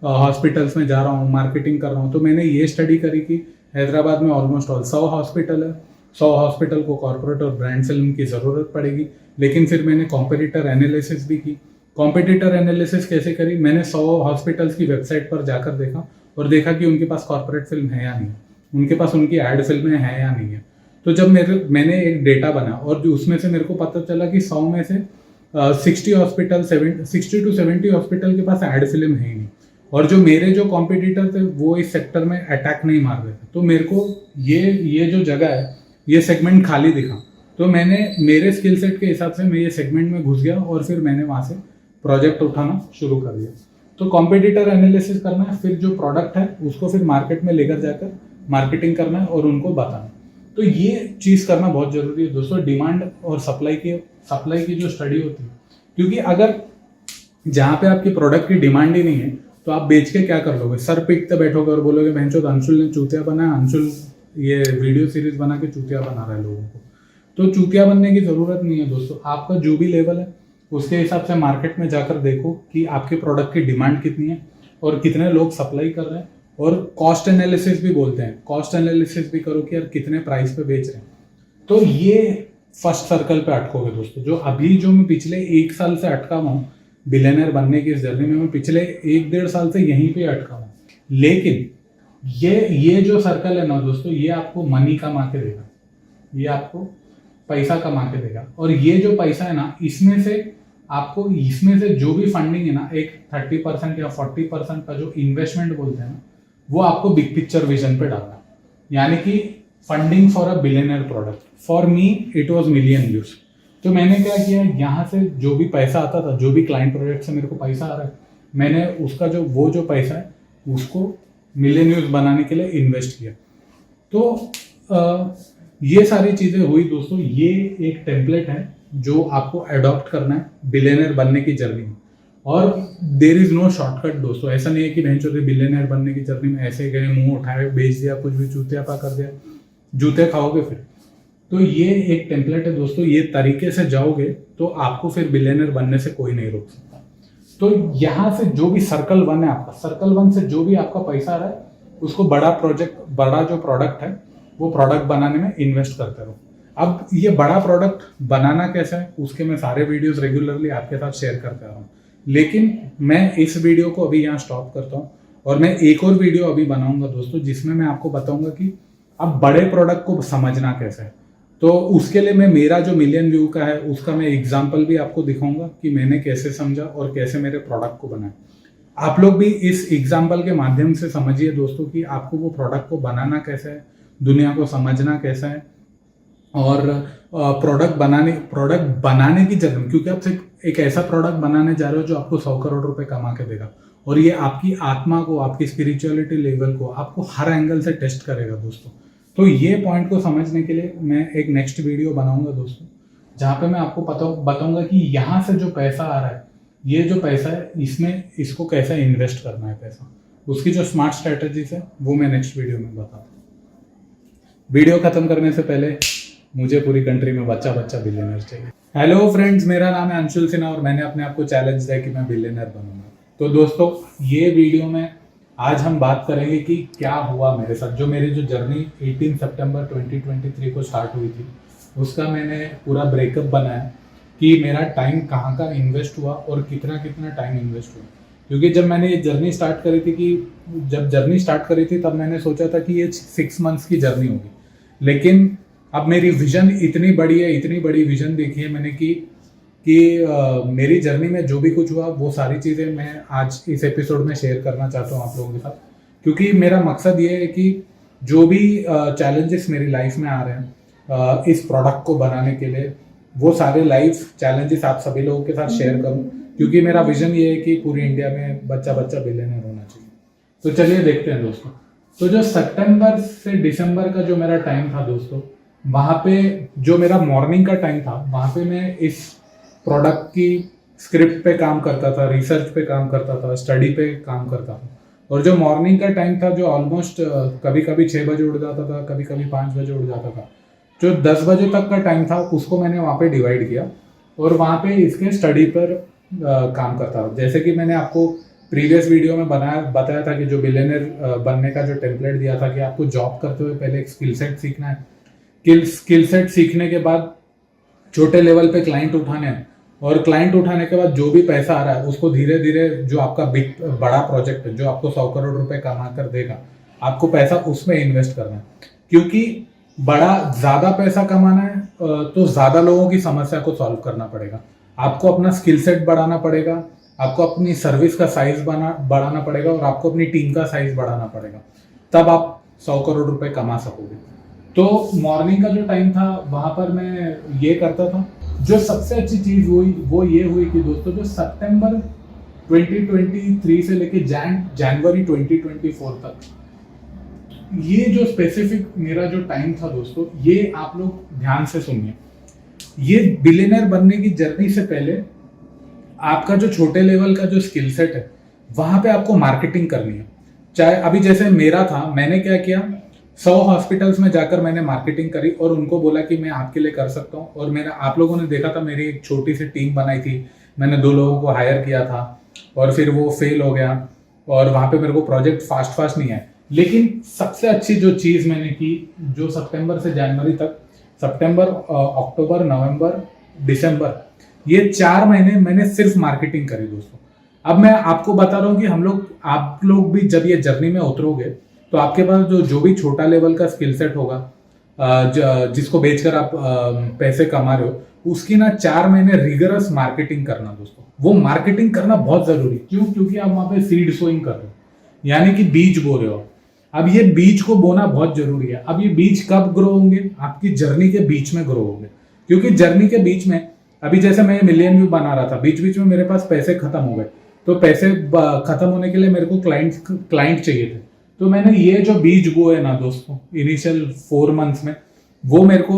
हॉस्पिटल्स में जा रहा हूँ, मार्केटिंग कर रहा हूँ, तो मैंने ये स्टडी करी कि हैदराबाद में ऑलमोस्ट ऑल 100 हॉस्पिटल है। 100 हॉस्पिटल को कॉर्पोरेट और ब्रांड सेलिंग की ज़रूरत पड़ेगी। लेकिन फिर मैंने कॉम्पिटिटर एनालिसिस भी की। कॉम्पिटिटर एनालिसिस कैसे करी, मैंने 100 हॉस्पिटल्स की वेबसाइट पर जाकर देखा और देखा कि उनके पास कॉर्पोरेट फिल्म है या नहीं, उनके पास उनकी एड फिल्में हैं या नहीं है। तो जब मैंने एक डेटा बना और जो उसमें से मेरे को पता चला कि 100 में से 60 to 70 हॉस्पिटल के पास एड फिल्म है ही नहीं, और जो मेरे जो कॉम्पिटिटर थे वो इस सेक्टर में अटैक नहीं मार रहे थे। तो मेरे को ये जो जगह है, ये सेगमेंट खाली दिखा। तो मैंने मेरे स्किल सेट के हिसाब से मैं ये सेगमेंट में घुस गया और फिर मैंने वहाँ से प्रोजेक्ट उठाना शुरू कर दिया। तो कॉम्पिटिटर एनालिसिस करना है, फिर जो प्रोडक्ट है उसको फिर मार्केट में लेकर जाकर मार्केटिंग करना है और उनको बताना। तो ये चीज़ करना बहुत ज़रूरी है दोस्तों, डिमांड और सप्लाई की जो स्टडी होती है। क्योंकि अगर जहाँ पे आपकी प्रोडक्ट की डिमांड ही नहीं है तो आप बेच के क्या कर लोगे, सर पीटते बैठोगे और बोलोगे भैंचोद अंशुल ने चूतिया बनाया, अंशुल ये वीडियो सीरीज बना के चूतिया बना रहा है लोगों को। तो चूतिया बनने की ज़रूरत नहीं है दोस्तों। आपका जो भी लेवल है उसके हिसाब से मार्केट में जाकर देखो कि आपके प्रोडक्ट की डिमांड कितनी है और कितने लोग सप्लाई कर रहे हैं। और कॉस्ट एनालिसिस भी बोलते हैं, कॉस्ट एनालिसिस भी करो कि यार कितने प्राइस पे बेच रहे हैं। तो ये फर्स्ट सर्कल पे अटकोगे दोस्तों। जो मैं पिछले 1 साल से अटका हुआ हूँ बिलियनर बनने की इस जर्नी में, मैं पिछले 1-1.5 साल से यहीं पे अटका हूँ। लेकिन ये जो सर्कल है ना दोस्तों, ये आपको मनी कमा के देगा, ये आपको पैसा कमा के देगा। और ये जो पैसा है ना, इसमें से जो भी फंडिंग है ना, एक 30% या 40% का जो इन्वेस्टमेंट बोलते हैं ना, वो आपको बिग पिक्चर विजन पे डालना। यानी कि funding for a billionaire product. For me it was million views. तो मैंने क्या किया, यहाँ से जो भी पैसा आता था, जो भी क्लाइंट प्रोजेक्ट से मेरे को पैसा आ रहा है, मैंने उसका जो पैसा है उसको मिलियन व्यूज बनाने के लिए इन्वेस्ट किया। तो ये सारी चीज़ें हुई दोस्तों। ये एक टेम्पलेट है जो आपको अडॉप्ट करना है बिलियनर बनने की जर्नी में। और देर इज नो शॉर्टकट दोस्तों। ऐसा नहीं है कि भैंचोद बिलियनर बनने की जर्नी में ऐसे गए, मुंह उठाए, बेच दिया, कुछ भी चूतियापा कर दिया, जूते खाओगे फिर। तो ये एक टेम्पलेट है दोस्तों। ये तरीके से जाओगे तो आपको फिर बिलियनर बनने से कोई नहीं रोक सकता। तो यहाँ से जो भी सर्कल 1 है आपका, सर्कल 1 से जो भी आपका पैसा आ रहा है उसको बड़ा जो प्रोडक्ट है वो प्रोडक्ट बनाने में इन्वेस्ट करते रहो। अब ये बड़ा प्रोडक्ट बनाना कैसा है उसके मैं सारे वीडियोस रेगुलरली आपके साथ शेयर करते रहा हूँ। लेकिन मैं इस वीडियो को अभी यहाँ स्टॉप करता हूँ और मैं एक और वीडियो अभी बनाऊंगा दोस्तों, जिसमें मैं आपको बताऊंगा कि अब बड़े प्रोडक्ट को समझना कैसे है। तो उसके लिए मैं मेरा जो मिलियन व्यू का है उसका मैं एग्जाम्पल भी आपको दिखाऊंगा कि मैंने कैसे समझा और कैसे मेरे प्रोडक्ट को बनाया। आप लोग भी इस एग्जाम्पल के माध्यम से समझिए दोस्तों कि आपको वो प्रोडक्ट को बनाना कैसे है, दुनिया को समझना कैसा है और प्रोडक्ट बनाने की जगह, क्योंकि आप सिर्फ एक ऐसा प्रोडक्ट बनाने जा रहे हो जो आपको 100 करोड़ रुपए कमा के देगा और ये आपकी आत्मा को, आपकी स्पिरिचुअलिटी लेवल को आपको हर एंगल से टेस्ट करेगा दोस्तों। तो ये पॉइंट को समझने के लिए मैं एक नेक्स्ट वीडियो बनाऊंगा दोस्तों, जहाँ पे मैं आपको बताऊंगा कि यहाँ से जो पैसा आ रहा है, ये जो पैसा है इसको कैसे इन्वेस्ट करना है पैसा, उसकी जो स्मार्ट स्ट्रेटजीज है वो मैं नेक्स्ट वीडियो में बताता हूँ। वीडियो खत्म करने से पहले मुझे पूरी कंट्री में बच्चा बिलियनर चाहिए। हेलो फ्रेंड्स, मेरा नाम है अंशुल सिन्हा और मैंने अपने आप को चैलेंज दिया कि मैं बिलियनर बनूंगा। तो दोस्तों ये वीडियो में आज हम बात करेंगे कि क्या हुआ मेरे साथ। जो मेरी जो जर्नी 18 सितंबर 2023 को स्टार्ट हुई थी उसका मैंने पूरा ब्रेकअप बनाया कि मेरा टाइम कहाँ का इन्वेस्ट हुआ और कितना टाइम इन्वेस्ट हुआ। क्योंकि जब मैंने ये जर्नी स्टार्ट करी थी तब मैंने सोचा था कि ये 6 मंथ्स की जर्नी होगी, लेकिन अब मेरी विजन इतनी बड़ी विजन देखी है मैंने कि मेरी जर्नी में जो भी कुछ हुआ वो सारी चीज़ें मैं आज इस एपिसोड में शेयर करना चाहता हूँ आप लोगों के साथ। क्योंकि मेरा मकसद ये है कि जो भी चैलेंजेस मेरी लाइफ में आ रहे हैं इस प्रोडक्ट को बनाने के लिए, वो सारे लाइव चैलेंजेस आप सभी लोगों के साथ शेयर करूं, क्योंकि मेरा विजन ये है कि पूरी इंडिया में बच्चा बच्चा बिलियनर होना चाहिए। तो चलिए देखते हैं दोस्तों। तो जो सितंबर से दिसंबर का जो मेरा टाइम था दोस्तों, वहाँ पे जो मेरा मॉर्निंग का टाइम था, वहाँ पे मैं इस प्रोडक्ट की स्क्रिप्ट पे काम करता था, रिसर्च पे काम करता था, स्टडी पे काम करता था। और जो मॉर्निंग का टाइम था, जो ऑलमोस्ट कभी कभी 6 बजे उठ जाता था, कभी कभी 5 बजे उठ जाता था, जो 10 बजे तक का टाइम था उसको मैंने वहाँ पे डिवाइड किया और वहाँ पे इसके स्टडी पर काम करता था। जैसे कि मैंने आपको प्रीवियस वीडियो में बताया था कि जो बिलियनर बनने का जो टेम्पलेट दिया था कि आपको जॉब करते हुए पहले एक स्किल सेट सीखना है, स्किल सेट सीखने के बाद छोटे लेवल पे क्लाइंट उठाने हैं, और क्लाइंट उठाने के बाद जो भी पैसा आ रहा है उसको धीरे धीरे जो आपका बड़ा प्रोजेक्ट है जो आपको 100 करोड़ रुपए कमा कर देगा, आपको पैसा उसमें इन्वेस्ट करना है। क्योंकि ज्यादा पैसा कमाना है तो ज्यादा लोगों की समस्या को सॉल्व करना पड़ेगा, आपको अपना स्किल सेट बढ़ाना पड़ेगा, आपको अपनी सर्विस का साइज बढ़ाना पड़ेगा और आपको अपनी टीम का साइज बढ़ाना पड़ेगा, तब आप 100 करोड़ रुपए कमा सकोगे। तो मॉर्निंग का जो टाइम था वहां पर मैं ये करता था। जो सबसे अच्छी चीज हुई वो ये हुई कि दोस्तों जो सितंबर 2023 से लेके जनवरी 2024 तक ये जो स्पेसिफिक मेरा जो टाइम था दोस्तों, ये आप लोग ध्यान से सुनिए। ये बिलियनर बनने की जर्नी से पहले आपका जो छोटे लेवल का जो स्किल सेट है वहां पे आपको मार्केटिंग करनी है। चाहे अभी जैसे मेरा था, मैंने क्या किया, 100 हॉस्पिटल्स में जाकर मैंने मार्केटिंग करी और उनको बोला कि मैं आपके लिए कर सकता हूँ। और मेरा आप लोगों ने देखा था, मेरी एक छोटी सी टीम बनाई थी, मैंने 2 लोगों को हायर किया था और फिर वो फेल हो गया और वहां पे मेरे को प्रोजेक्ट फास्ट नहीं आए। लेकिन सबसे अच्छी जो चीज मैंने की, जो सितंबर से जनवरी तक, सितंबर, अक्टूबर, नवंबर, दिसंबर, ये 4 महीने मैंने सिर्फ मार्केटिंग करी दोस्तों। अब मैं आपको बता रहा हूँ कि आप लोग भी जब ये जर्नी में उतरोगे तो आपके पास जो भी छोटा लेवल का स्किल सेट होगा जिसको बेचकर आप पैसे कमा रहे हो, उसकी ना 4 महीने रिगरस मार्केटिंग करना दोस्तों। वो मार्केटिंग करना बहुत जरूरी। क्यों? क्योंकि आप वहां पे सीड सोइंग कर रहे हो, यानी कि बीज बो रहे हो। अब ये बीज को बोना बहुत जरूरी है। अब ये बीज कब ग्रो होंगे? आपकी जर्नी के बीच में ग्रो होंगे। क्योंकि जर्नी के बीच में, अभी जैसे मैं मिलियन व्यू बना रहा था, बीच बीच में मेरे पास पैसे खत्म हो गए, तो पैसे खत्म होने के लिए मेरे को क्लाइंट चाहिए थे। तो मैंने ये जो बीज बोए ना दोस्तों, इनिशियल 4 मंथ्स में, वो मेरे को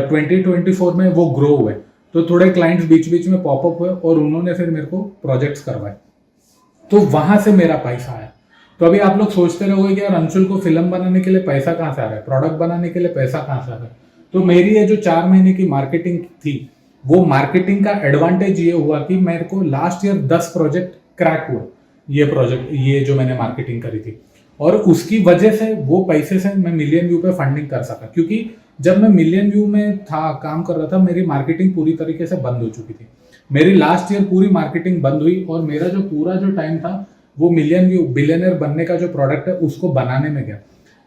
2024 में वो ग्रो हुए। तो थोड़े क्लाइंट्स बीच बीच में पॉपअप हुए और उन्होंने फिर मेरे को प्रोजेक्ट्स करवाए, तो वहां से मेरा पैसा आया। तो अभी आप लोग सोचते रहोगे कि यार अंशुल को फिल्म बनाने के लिए पैसा कहाँ से आ रहा है, प्रोडक्ट बनाने के लिए पैसा कहाँ से आ रहा है। तो मेरी ये जो 4 महीने की मार्केटिंग थी, वो मार्केटिंग का एडवांटेज ये हुआ कि मेरे को लास्ट ईयर 10 प्रोजेक्ट क्रैक हुआ। ये जो मैंने मार्केटिंग करी थी, और उसकी वजह से वो पैसे से मैं मिलियन व्यू पे फंडिंग कर सका। क्योंकि जब मैं मिलियन व्यू में था, काम कर रहा था, मेरी मार्केटिंग पूरी तरीके से बंद हो चुकी थी। मेरी लास्ट ईयर पूरी मार्केटिंग बंद हुई और मेरा जो पूरा जो टाइम था वो मिलियन व्यू बिलियनर बनने का जो प्रोडक्ट है उसको बनाने में गया।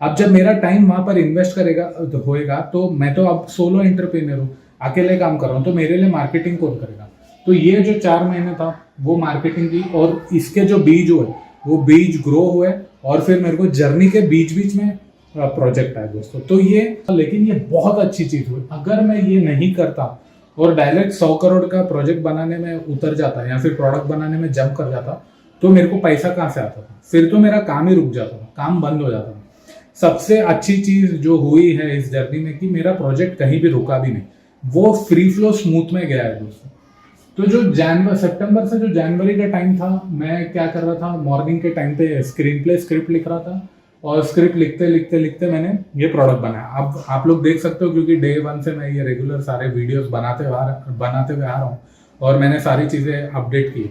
अब जब मेरा टाइम वहां पर इन्वेस्ट होएगा, तो मैं तो अब सोलो एंटरप्रेन्योर हूँ, अकेले काम कर रहा हूँ, तो मेरे लिए मार्केटिंग कौन करेगा? तो ये जो 4 महीने था वो मार्केटिंग की, और इसके जो बीज हुए वो बीज ग्रो हुए और फिर मेरे को जर्नी के बीच में प्रोजेक्ट आया दोस्तों। तो लेकिन ये बहुत अच्छी चीज हुई। अगर मैं ये नहीं करता और डायरेक्ट 100 करोड़ का प्रोजेक्ट बनाने में उतर जाता या फिर प्रोडक्ट बनाने में जंप कर जाता, तो मेरे को पैसा कहाँ से आता था? फिर तो मेरा काम ही रुक जाता था, काम बंद हो जाता था। सबसे अच्छी चीज जो हुई है इस जर्नी में कि मेरा प्रोजेक्ट कहीं भी रुका भी नहीं, वो फ्री फ्लो स्मूथ में गया है दोस्तों। तो जो सितंबर से जो जनवरी का टाइम था, मैं क्या कर रहा था, मॉर्निंग के टाइम पे स्क्रिप्ट लिख रहा था, और स्क्रिप्ट लिखते मैंने ये प्रोडक्ट बनाया। अब आप लोग देख सकते हो, क्योंकि डे 1 से मैं ये रेगुलर सारे वीडियोस बनाते हुए आ रहा हूँ और मैंने सारी चीजें अपडेट की।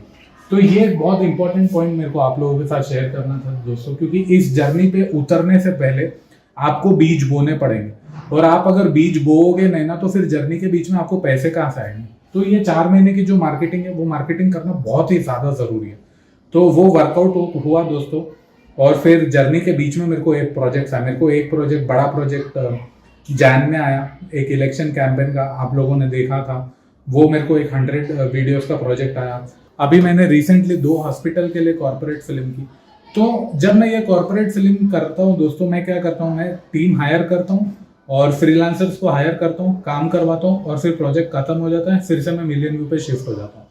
तो ये बहुत इंपॉर्टेंट पॉइंट मेरे को आप लोगों के साथ शेयर करना था दोस्तों, क्योंकि इस जर्नी पे उतरने से पहले आपको बीज बोने पड़ेंगे, और आप अगर बीज बोओगे नहीं ना, तो फिर जर्नी के बीच में आपको पैसे कहाँ से आएंगे। तो ये 4 महीने की जो मार्केटिंग है, वो मार्केटिंग करना बहुत ही ज्यादा जरूरी है। तो वो वर्कआउट हुआ दोस्तों, और फिर जर्नी के बीच में मेरे को एक प्रोजेक्ट आया। मेरे को एक प्रोजेक्ट, बड़ा प्रोजेक्ट जैन में आया, एक इलेक्शन कैंपेन का, आप लोगों ने देखा था वो। मेरे को एक 100 वीडियोस का प्रोजेक्ट आया। अभी मैंने रिसेंटली 2 हॉस्पिटल के लिए कॉर्पोरेट फिल्म की। तो जब मैं ये कॉर्पोरेट फिल्म करता हूँ दोस्तों, मैं क्या करता हूँ, मैं टीम हायर करता हूँ और फ्रीलांसर्स को हायर करता हूँ, काम करवाता हूँ, और फिर प्रोजेक्ट खत्म हो जाता है, फिर से मैं मिलियन व्यू पे शिफ्ट हो जाता हूँ।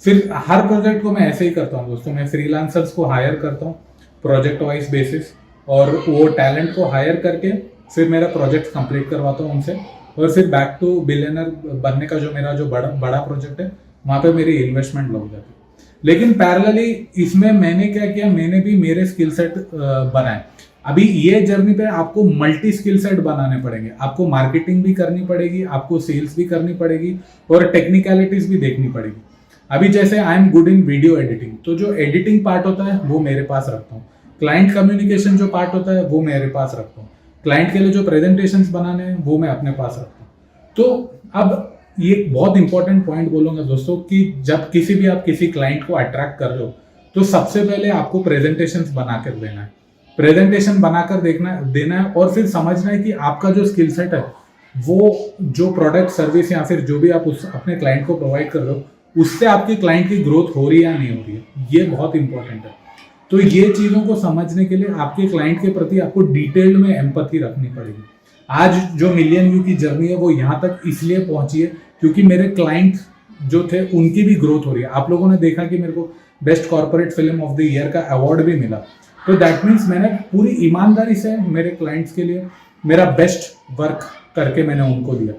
फिर हर प्रोजेक्ट को मैं ऐसे ही करता हूँ दोस्तों, मैं फ्रीलांसर्स को हायर करता हूँ प्रोजेक्ट वाइज बेसिस, और वो टैलेंट को हायर करके फिर मेरा प्रोजेक्ट कंप्लीट करवाता हूँ उनसे, और फिर बैक टू बिलियनर बनने का जो मेरा जो बड़ा प्रोजेक्ट है, वहाँ पे मेरी इन्वेस्टमेंट लग जाती है। लेकिन पैरेलली इसमें मैंने क्या किया, मैंने भी मेरे स्किल सेट बनाए। अभी ये जर्नी पे आपको मल्टी स्किल सेट बनाने पड़ेंगे, आपको मार्केटिंग भी करनी पड़ेगी, आपको सेल्स भी करनी पड़ेगी, और टेक्निकलिटीज भी देखनी पड़ेगी। अभी जैसे I am good in video editing, तो जो एडिटिंग पार्ट होता है वो मेरे पास रखता हूँ, क्लाइंट कम्युनिकेशन जो पार्ट होता है वो मेरे पास रखता हूँ, क्लाइंट के लिए जो प्रेजेंटेशंस बनाने हैं वो मैं अपने पास रखता हूँ। तो अब ये बहुत इंपॉर्टेंट पॉइंट बोलूंगा दोस्तों कि जब किसी भी आप किसी क्लाइंट को अट्रैक्ट कर रहे हो, तो सबसे पहले आपको प्रेजेंटेशंस बनाकर देना है, प्रेजेंटेशन बनाकर देना है, और फिर समझना है कि आपका जो स्किल सेट है वो जो प्रोडक्ट सर्विस या फिर जो भी आप अपने क्लाइंट को प्रोवाइड कर रहे हो उससे आपके क्लाइंट की ग्रोथ हो रही है या नहीं हो रही है, ये बहुत इंपॉर्टेंट है। तो ये चीजों को समझने के लिए आपके क्लाइंट के प्रति आपको डिटेल्ड में एम्पैथी रखनी पड़ेगी। आज जो मिलियन व्यू की जर्नी है वो यहाँ तक इसलिए पहुंची है क्योंकि मेरे क्लाइंट जो थे उनकी भी ग्रोथ हो रही है। आप लोगों ने देखा कि मेरे को best corporate film of the year का अवार्ड भी मिला, तो दैट मीन्स मैंने पूरी ईमानदारी से मेरे क्लाइंट्स के लिए मेरा बेस्ट वर्क करके मैंने उनको दिया।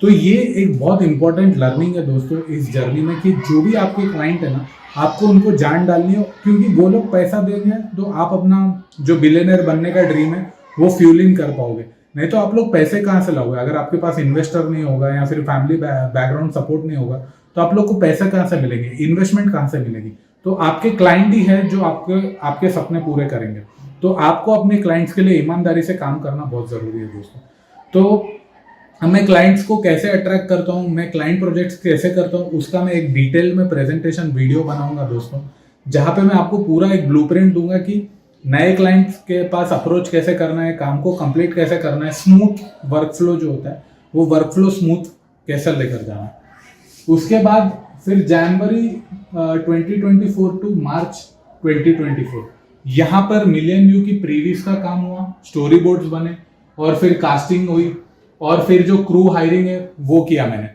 तो ये एक बहुत इंपॉर्टेंट लर्निंग है दोस्तों इस जर्नी में कि जो भी आपके क्लाइंट है ना, आपको उनको जान डालनी हो, क्योंकि वो लोग पैसा देंगे तो आप अपना जो बिलियनर बनने का ड्रीम है वो फ्यूल इन कर पाओगे। नहीं तो आप लोग पैसे कहाँ से लाओगे? अगर आपके पास इन्वेस्टर नहीं होगा या फिर फैमिली बैकग्राउंड सपोर्ट नहीं होगा तो आप लोग को पैसा कहाँ से मिलेंगे, इन्वेस्टमेंट कहाँ से मिलेगी? तो आपके क्लाइंट ही है जो आपके सपने पूरे करेंगे। तो आपको अपने क्लाइंट्स के लिए ईमानदारी से काम करना बहुत जरूरी है दोस्तों। तो मैं क्लाइंट्स को कैसे अट्रैक्ट करता हूँ, मैं क्लाइंट प्रोजेक्ट्स कैसे करता हूँ, उसका मैं एक डिटेल में प्रेजेंटेशन वीडियो बनाऊंगा दोस्तों, जहाँ पे मैं आपको पूरा एक ब्लूप्रिंट दूंगा कि नए क्लाइंट्स के पास अप्रोच कैसे करना है, काम को कंप्लीट कैसे करना है, स्मूथ वर्कफ्लो जो होता है वो वर्कफ्लो स्मूथ कैसे लेकर जाना है। उसके बाद फिर जनवरी 2024 टू मार्च 2024 यहाँ पर मिलियन व्यू की प्रीव्यूज का काम हुआ, स्टोरी बोर्ड्स बने, और फिर कास्टिंग हुई, और फिर जो क्रू हायरिंग है वो किया मैंने।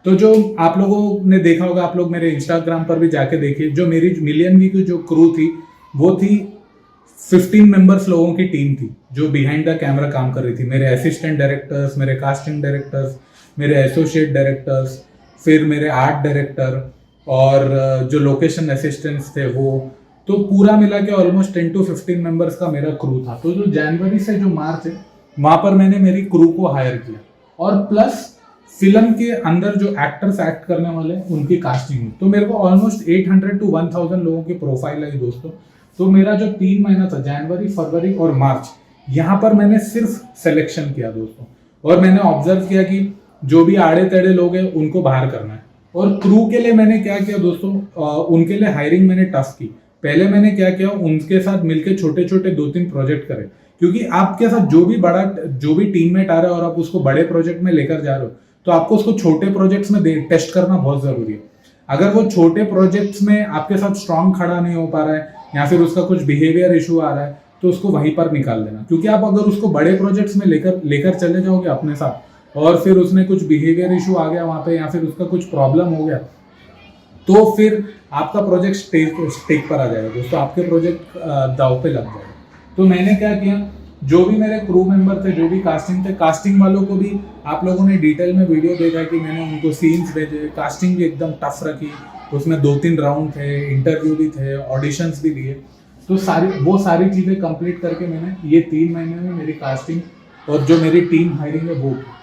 तो जो आप लोगों ने देखा होगा, आप लोग मेरे इंस्टाग्राम पर भी जाके देखिए, जो मेरी मिलियन व्यू की जो क्रू थी वो थी 15 मेंबर्स लोगों की टीम थी जो बिहाइंड द कैमरा काम कर रही थी। मेरे असिस्टेंट डायरेक्टर्स, मेरे कास्टिंग डायरेक्टर्स, मेरे एसोसिएट डायरेक्टर्स, फिर मेरे आर्ट डायरेक्टर, और जो लोकेशन असिस्टेंट्स थे वो, तो पूरा मिला के ऑलमोस्ट 10 to 15 मेंबर्स का मेरा क्रू था। तो जो जनवरी से जो मार्च है वहां पर मैंने मेरी क्रू को हायर किया, और प्लस फिल्म के अंदर जो एक्टर्स एक्ट करने वाले उनकी कास्टिंग हुई। तो मेरे को ऑलमोस्ट 800 to 1000 लोगों की प्रोफाइल आई दोस्तों। तो मेरा जो 3 महीना था, जनवरी, फरवरी और मार्च, यहाँ पर मैंने सिर्फ सिलेक्शन किया दोस्तों, और मैंने ऑब्जर्व किया कि जो भी आड़े तेड़े लोग हैं उनको बाहर करना है। और क्रू के लिए मैंने क्या किया दोस्तों, उनके लिए हायरिंग मैंने टफ की। पहले मैंने क्या किया, उनके साथ मिलकर छोटे छोटे 2-3 प्रोजेक्ट करे, क्योंकि आपके साथ जो भी टीममेट आ रहा है और आप उसको बड़े प्रोजेक्ट में लेकर जा रहे हो, तो आपको उसको छोटे प्रोजेक्ट्स में टेस्ट करना बहुत जरूरी है। अगर वो छोटे प्रोजेक्ट्स में आपके साथ स्ट्रांग खड़ा नहीं हो पा रहा है या फिर उसका कुछ बिहेवियर इशू आ रहा है, तो उसको वहीं पर निकाल देना। क्योंकि आप अगर उसको बड़े प्रोजेक्ट्स में लेकर चले जाओगे अपने साथ, और फिर उसमें कुछ बिहेवियर इशू आ गया वहां पे, या फिर उसका कुछ प्रॉब्लम हो गया, तो फिर आपका प्रोजेक्ट स्टेक पर आ जाएगा दोस्तों, आपके प्रोजेक्ट दाव पे लग जाएगा। तो मैंने क्या किया, जो भी मेरे क्रू मेंबर थे, जो भी कास्टिंग थे, कास्टिंग वालों को भी आप लोगों ने डिटेल में वीडियो देखा कि मैंने उनको सीन्स भेजे, कास्टिंग भी एकदम टफ रखी, उसमें 2-3 राउंड थे, इंटरव्यू भी थे, ऑडिशंस भी दिए। तो सारी चीज़ें कंप्लीट करके मैंने ये 3 महीने में मेरी कास्टिंग और जो मेरी टीम हायरिंग है वो की।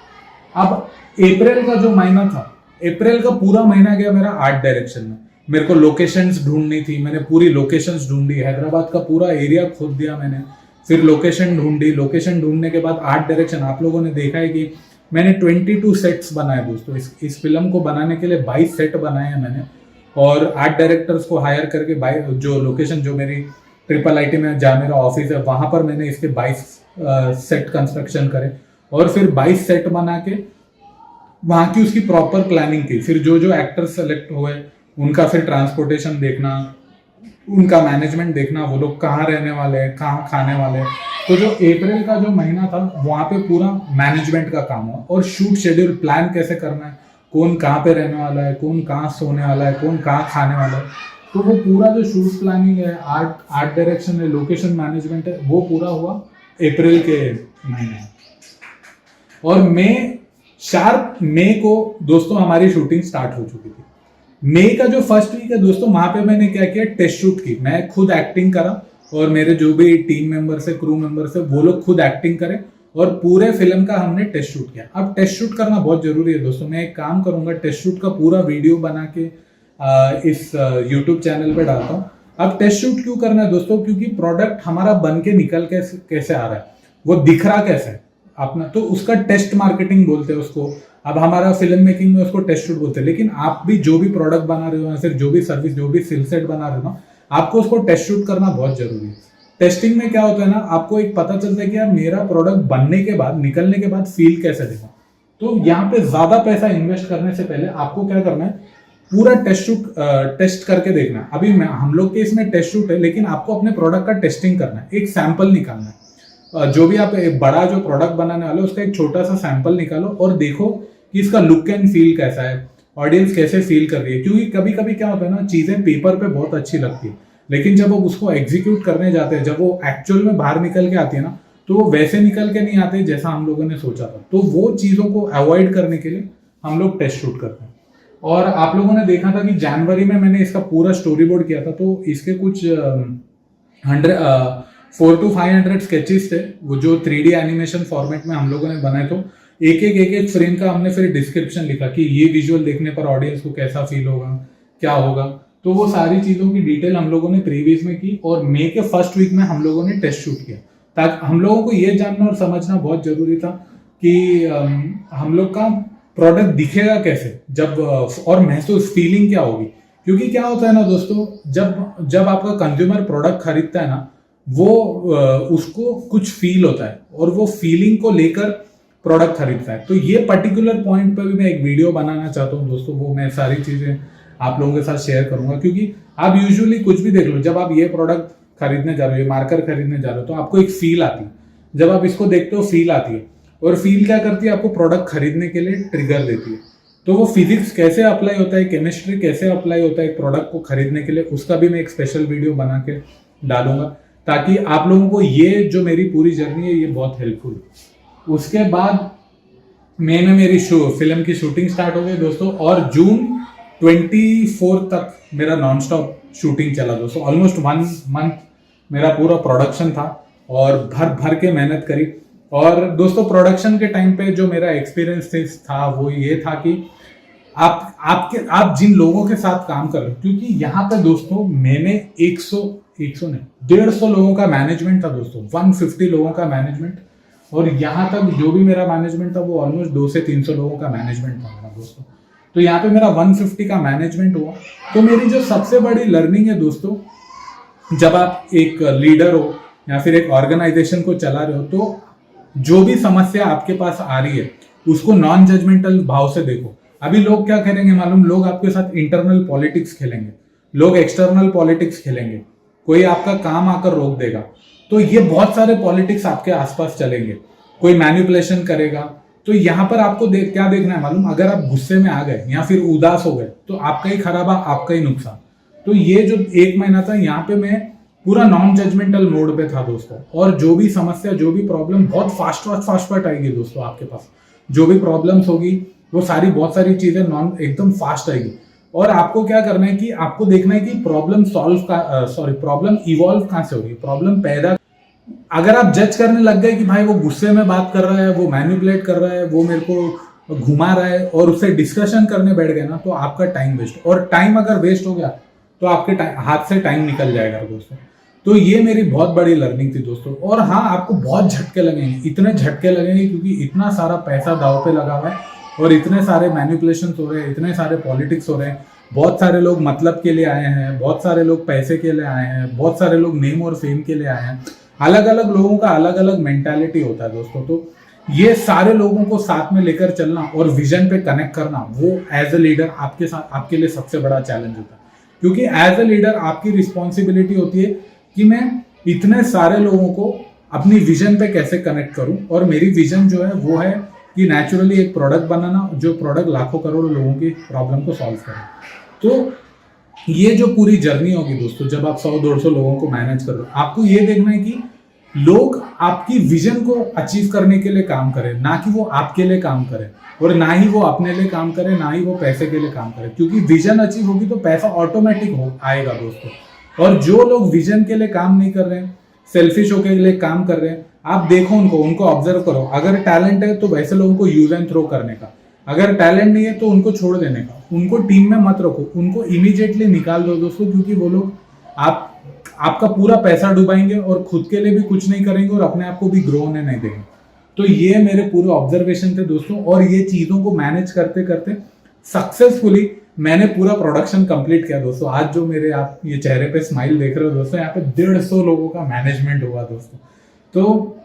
अब अप्रैल का जो महीना था, अप्रैल का पूरा महीना गया मेरा आर्ट डायरेक्शन में। मेरे को लोकेशंस ढूंढनी थी, मैंने पूरी लोकेशंस ढूंढी, हैदराबाद का पूरा एरिया खोद दिया मैंने, फिर लोकेशन ढूंढी। लोकेशन ढूंढने के बाद आर्ट डायरेक्शन, आप लोगों ने देखा है कि मैंने 22 सेट्स बनाए दोस्तों। इस फिल्म को बनाने के लिए 22 सेट बनाए हैं मैंने, और आर्ट डायरेक्टर्स को हायर करके जो लोकेशन जो मेरी IIIT में जहाँ मेरा ऑफिस है वहां पर मैंने इसके 22 सेट कंस्ट्रक्शन करे, और फिर 22 सेट बना के वहां की उसकी प्रॉपर प्लानिंग की। फिर जो एक्टर्स सेलेक्ट हुए उनका फिर ट्रांसपोर्टेशन देखना, उनका मैनेजमेंट देखना, वो लोग कहाँ रहने वाले हैं, कहाँ खाने वाले हैं। तो जो अप्रैल का जो महीना था वहाँ पे पूरा मैनेजमेंट का काम हुआ, और शूट शेड्यूल प्लान कैसे करना है, कौन कहाँ पे रहने वाला है, कौन कहाँ सोने वाला है, कौन कहाँ खाने वाला है। तो वो पूरा जो शूट प्लानिंग है, आर्ट डायरेक्शन है, लोकेशन मैनेजमेंट है, वो पूरा हुआ अप्रैल के महीने में। और मई को दोस्तों हमारी शूटिंग स्टार्ट हो चुकी थी। मई का जो फर्स्ट वीक है दोस्तों, वहां पे मैंने क्या किया, टेस्ट शूट की। मैं खुद एक्टिंग करा, और मेरे जो भी टीम मेंबर्स है, क्रू मेंबर्स है, वो लोग खुद एक्टिंग करे, और पूरे फिल्म का हमने टेस्ट शूट किया। अब टेस्ट शूट करना बहुत जरूरी है दोस्तों। मैं एक काम करूंगा, टेस्ट शूट का पूरा वीडियो बना के इस यूट्यूब चैनल पे डालता हूँ। अब टेस्ट शूट क्यों करना है दोस्तों, क्योंकि प्रोडक्ट हमारा बन के निकल कैसे आ रहा है, वो दिख रहा कैसे है अपना, तो उसका टेस्ट मार्केटिंग बोलते हैं उसको। अब हमारा फिल्म मेकिंग में उसको टेस्ट शूट बोलते हैं। लेकिन आप भी जो भी प्रोडक्ट बना रहे हो, या फिर जो भी सर्विस, जो भी फिल्म सेट बना रहे हो ना, आपको उसको टेस्ट शूट करना बहुत जरूरी है। टेस्टिंग में क्या होता है ना, आपको एक पता चलता है कि यार मेरा प्रोडक्ट बनने के बाद, निकलने के बाद फील कैसे देगा। तो यहाँ पे ज्यादा पैसा इन्वेस्ट करने से पहले आपको क्या करना है, पूरा टेस्ट करके देखना है। अभी हम लोग के इसमें टेस्ट शूट है, लेकिन आपको अपने प्रोडक्ट का टेस्टिंग करना है, एक सैंपल निकालना है। जो भी आप एक बड़ा जो प्रोडक्ट बनाने वाले हो, उसका एक छोटा सा सैंपल निकालो और देखो कि इसका लुक एंड फील कैसा है, ऑडियंस कैसे फील कर रही है। क्योंकि कभी कभी क्या होता है ना, चीजें पेपर पे बहुत अच्छी लगती है, लेकिन जब वो उसको एग्जीक्यूट करने जाते हैं, जब वो एक्चुअल में बाहर निकल के आती है ना, तो वो वैसे निकल के नहीं आते जैसा हम लोगों ने सोचा था। तो वो चीजों को अवॉइड करने के लिए हम लोग टेस्ट शूट करते हैं। और आप लोगों ने देखा था कि जनवरी में मैंने इसका पूरा स्टोरी बोर्ड किया था, तो इसके कुछ 400 to 500 स्केचेस थे, वो जो 3D एनिमेशन फॉर्मेट में हम लोगों ने बनाए। तो एक एक फ्रेम का हमने फिर डिस्क्रिप्शन लिखा कि ये विजुअल देखने पर ऑडियंस को कैसा फील होगा, क्या होगा। तो वो सारी चीजों की डिटेल हम लोगों ने प्रीवियस में की, और मई के फर्स्ट वीक में हम लोगों ने टेस्ट शूट किया। ताकि हम लोगों को ये जानना और समझना बहुत जरूरी था कि हम लोग का प्रोडक्ट दिखेगा कैसे, जब और महसूस फीलिंग क्या होगी। क्योंकि क्या होता है ना दोस्तों, जब आपका कंज्यूमर प्रोडक्ट खरीदता है ना, वो उसको कुछ फील होता है, और वो फीलिंग को लेकर प्रोडक्ट खरीदता है। तो ये पर्टिकुलर पॉइंट पे भी मैं एक वीडियो बनाना चाहता हूँ दोस्तों। वो मैं सारी चीजें आप लोगों के साथ शेयर करूंगा। क्योंकि आप यूजुअली कुछ भी देख लो, जब आप ये प्रोडक्ट खरीदने जा रहे हो, ये मार्कर खरीदने जा रहे हो, तो आपको एक फील आती है। जब आप इसको देखते हो, फील आती है, और फील क्या करती है, आपको प्रोडक्ट खरीदने के लिए ट्रिगर देती है। तो वो फिजिक्स कैसे अप्लाई होता है, केमिस्ट्री कैसे अप्लाई होता है एक प्रोडक्ट को खरीदने के लिए, उसका भी मैं एक स्पेशल वीडियो बना के डालूंगा, ताकि आप लोगों को ये जो मेरी पूरी जर्नी है ये बहुत हेल्पफुल है। उसके बाद मई में मेरी फिल्म की शूटिंग स्टार्ट हो गई दोस्तों, और जून 24 तक मेरा नॉन स्टॉप शूटिंग चला दोस्तों। ऑलमोस्ट 1 मंथ मेरा पूरा प्रोडक्शन था, और भर के मेहनत करी। और दोस्तों प्रोडक्शन के टाइम पे जो मेरा एक्सपीरियंस था वो ये था कि आप जिन लोगों के साथ काम कर रहे हो, क्योंकि यहाँ पे दोस्तों मैंने 150 लोगों का मैनेजमेंट था दोस्तों, 150 लोगों का मैनेजमेंट। और यहाँ तक जो भी मेरा मैनेजमेंट था वो ऑलमोस्ट 200 से 300 लोगों का मैनेजमेंट था मेरा दोस्तों। तो यहाँ पे मेरा 150 का मैनेजमेंट हुआ। तो मेरी जो सबसे बड़ी लर्निंग है दोस्तों, जब आप एक लीडर हो या फिर एक ऑर्गेनाइजेशन को चला रहे हो, तो जो भी समस्या आपके पास आ रही है उसको नॉन जजमेंटल भाव से देखो। अभी लोग क्या करेंगे मालूम, लोग आपके साथ इंटरनल पॉलिटिक्स खेलेंगे, लोग एक्सटर्नल पॉलिटिक्स खेलेंगे, कोई आपका काम आकर रोक देगा। तो ये बहुत सारे पॉलिटिक्स आपके आसपास चलेंगे, कोई मैनिपुलेशन करेगा। तो यहाँ पर आपको क्या देखना है मालूम, अगर आप गुस्से में आ गए या फिर उदास हो गए, तो आपका ही खराबा, आपका ही नुकसान। तो ये जो 1 महीना था, यहाँ पे मैं पूरा नॉन जजमेंटल मोड पे था दोस्तों। और जो भी समस्या, जो भी प्रॉब्लम, बहुत फास्ट आएगी दोस्तों आपके पास। जो भी प्रॉब्लम्स होगी वो बहुत सारी चीजें एकदम फास्ट आएगी। और आपको क्या करना है कि आपको देखना है कि प्रॉब्लम इवॉल्व कहाँ से हो रही है, प्रॉब्लम पैदा। अगर आप जज करने लग गए कि भाई वो गुस्से में बात कर रहा है, वो मैनिपुलेट कर रहा है, वो मेरे को घुमा रहा है, और उससे डिस्कशन करने बैठ गए ना, तो आपका टाइम वेस्ट। और टाइम अगर वेस्ट हो गया तो आपके हाथ से टाइम निकल जाएगा दोस्तों। तो ये मेरी बहुत बड़ी लर्निंग थी दोस्तों। और हाँ, आपको बहुत झटके लगेंगे, इतने झटके लगेंगे, क्योंकि इतना सारा पैसा दाव पे लगा हुआ है, और इतने सारे मैनिपुलेशन हो रहे हैं, इतने सारे पॉलिटिक्स हो रहे हैं। बहुत सारे लोग मतलब के लिए आए हैं, बहुत सारे लोग पैसे के लिए आए हैं, बहुत सारे लोग नेम और फेम के लिए आए हैं। अलग अलग लोगों का अलग अलग मेंटालिटी होता है दोस्तों। तो ये सारे लोगों को साथ में लेकर चलना और विजन पे कनेक्ट करना, वो एज ए लीडर आपके लिए सबसे बड़ा चैलेंज होता है। क्योंकि एज अ लीडर आपकी रिस्पॉन्सिबिलिटी होती है कि मैं इतने सारे लोगों को अपनी विजन पे कैसे कनेक्ट करूं, और मेरी विजन जो है वो है कि नेचुरली एक प्रोडक्ट बनाना जो प्रोडक्ट लाखों करोड़ों लोगों की प्रॉब्लम को सॉल्व करे। तो ये जो पूरी जर्नी होगी दोस्तों, जब आप 100-150 लोगों को मैनेज कर रहे हो, आपको ये देखना है कि लोग आपकी विजन को अचीव करने के लिए काम करें, ना कि वो आपके लिए काम करें, और ना ही वो अपने लिए काम करें, ना ही वो पैसे के लिए काम करें। क्योंकि विजन अचीव होगी तो पैसा ऑटोमेटिक हो आएगा दोस्तों। और जो लोग विजन के लिए काम नहीं कर रहे हैं, सेल्फिश होके लिए काम कर रहे हैं, आप देखो उनको ऑब्जर्व करो। अगर टैलेंट है तो वैसे लोगों को यूज एंड थ्रो करने का, अगर टैलेंट नहीं है तो उनको छोड़ देने का, उनको टीम में मत रखो, उनको इमीडिएटली निकाल दो दोस्तों। क्योंकि वो लोग आपका पूरा पैसा डुबाएंगे और खुद के लिए भी कुछ नहीं करेंगे और अपने आप को भी ग्रो होने नहीं देंगे। तो ये मेरे पूरे ऑब्जर्वेशन थे दोस्तों, और ये चीजों को मैनेज करते करते सक्सेसफुली मैंने पूरा प्रोडक्शन कंप्लीट किया दोस्तों। आज जो मेरे आप ये चेहरे पे स्माइल देख रहे हो दोस्तों, यहाँ पे 150 लोगों का मैनेजमेंट हुआ दोस्तों। तो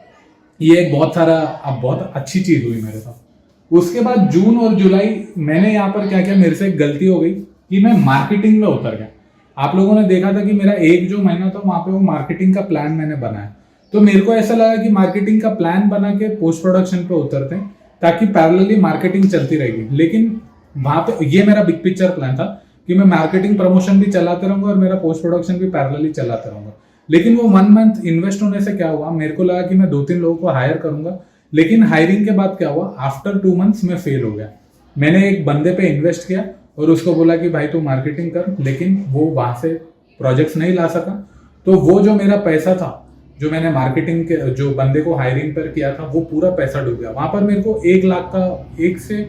ये एक बहुत अच्छी चीज हुई मेरे साथ। उसके बाद जून और जुलाई मैंने यहाँ पर क्या किया, मेरे से एक गलती हो गई कि मैं मार्केटिंग में उतर गया। आप लोगों ने देखा था कि मेरा एक जो महीना था वहां पे वो मार्केटिंग का प्लान मैंने बनाया। तो मेरे को ऐसा लगा कि मार्केटिंग का प्लान बना के पोस्ट प्रोडक्शन पे उतरते हैं ताकि पैरेलली मार्केटिंग चलती रहेगी। लेकिन वहां पे ये मेरा बिग पिक्चर प्लान था कि मैं मार्केटिंग प्रमोशन भी चलाते रहूंगा और मेरा पोस्ट प्रोडक्शन भी पैरेलली चलाते रहूंगा। लेकिन वो 1 मंथ इन्वेस्ट होने से क्या हुआ, मेरे को लगा कि मैं 2-3 लोगों को हायर करूंगा, लेकिन हायरिंग के बाद क्या हुआ, आफ्टर 2 मंथ्स मैं फेल हो गया। मैंने एक बंदे पे इन्वेस्ट किया और उसको बोला कि भाई तू मार्केटिंग कर, लेकिन वो वहां से प्रोजेक्ट्स नहीं ला सका। तो वो जो मेरा पैसा था, जो मैंने मार्केटिंग के जो बंदे को हायरिंग पर किया था, वो पूरा पैसा डूब गया। वहां पर मेरे को 1 लाख का 1 से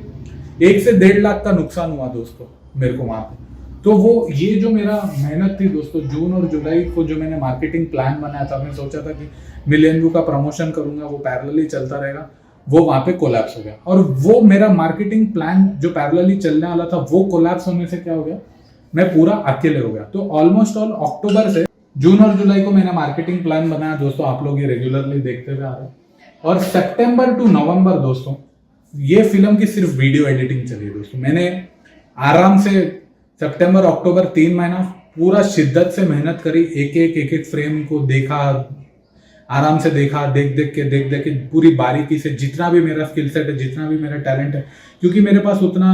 1.5 लाख का नुकसान हुआ दोस्तों मेरे को वहां पे। तो वो ये जो मेरा मेहनत थी दोस्तों, जून और जुलाई को जो मैंने मार्केटिंग प्लान बनाया था, मैं सोचा था कि मिलियन व्यू का प्रमोशन करूंगा, वो पैरेलली चलता रहेगा, वो वहां पे कोलैप्स हो गया। और वो मेरा मार्केटिंग प्लान जो पैरेलली चलने वाला था, वो कोलैप्स होने से क्या हो गया, मैं पूरा अकेले हो गया। तो ऑलमोस्ट ऑल अक्टूबर से जून और जुलाई को मैंने मार्केटिंग प्लान बनाया दोस्तों, आप लोग ये रेगुलरली देखते हुए आ रहे हैं। और सितंबर टू नवंबर दोस्तों, ये फिल्म की सिर्फ वीडियो एडिटिंग चली दोस्तों। मैंने आराम से सितंबर अक्टूबर 3 महीना पूरा शिद्दत से मेहनत करी, एक एक फ्रेम को देखा, आराम से देखा, देख देख के पूरी बारीकी से, जितना भी मेरा स्किल सेट है, जितना भी मेरा टैलेंट है। क्योंकि मेरे पास उतना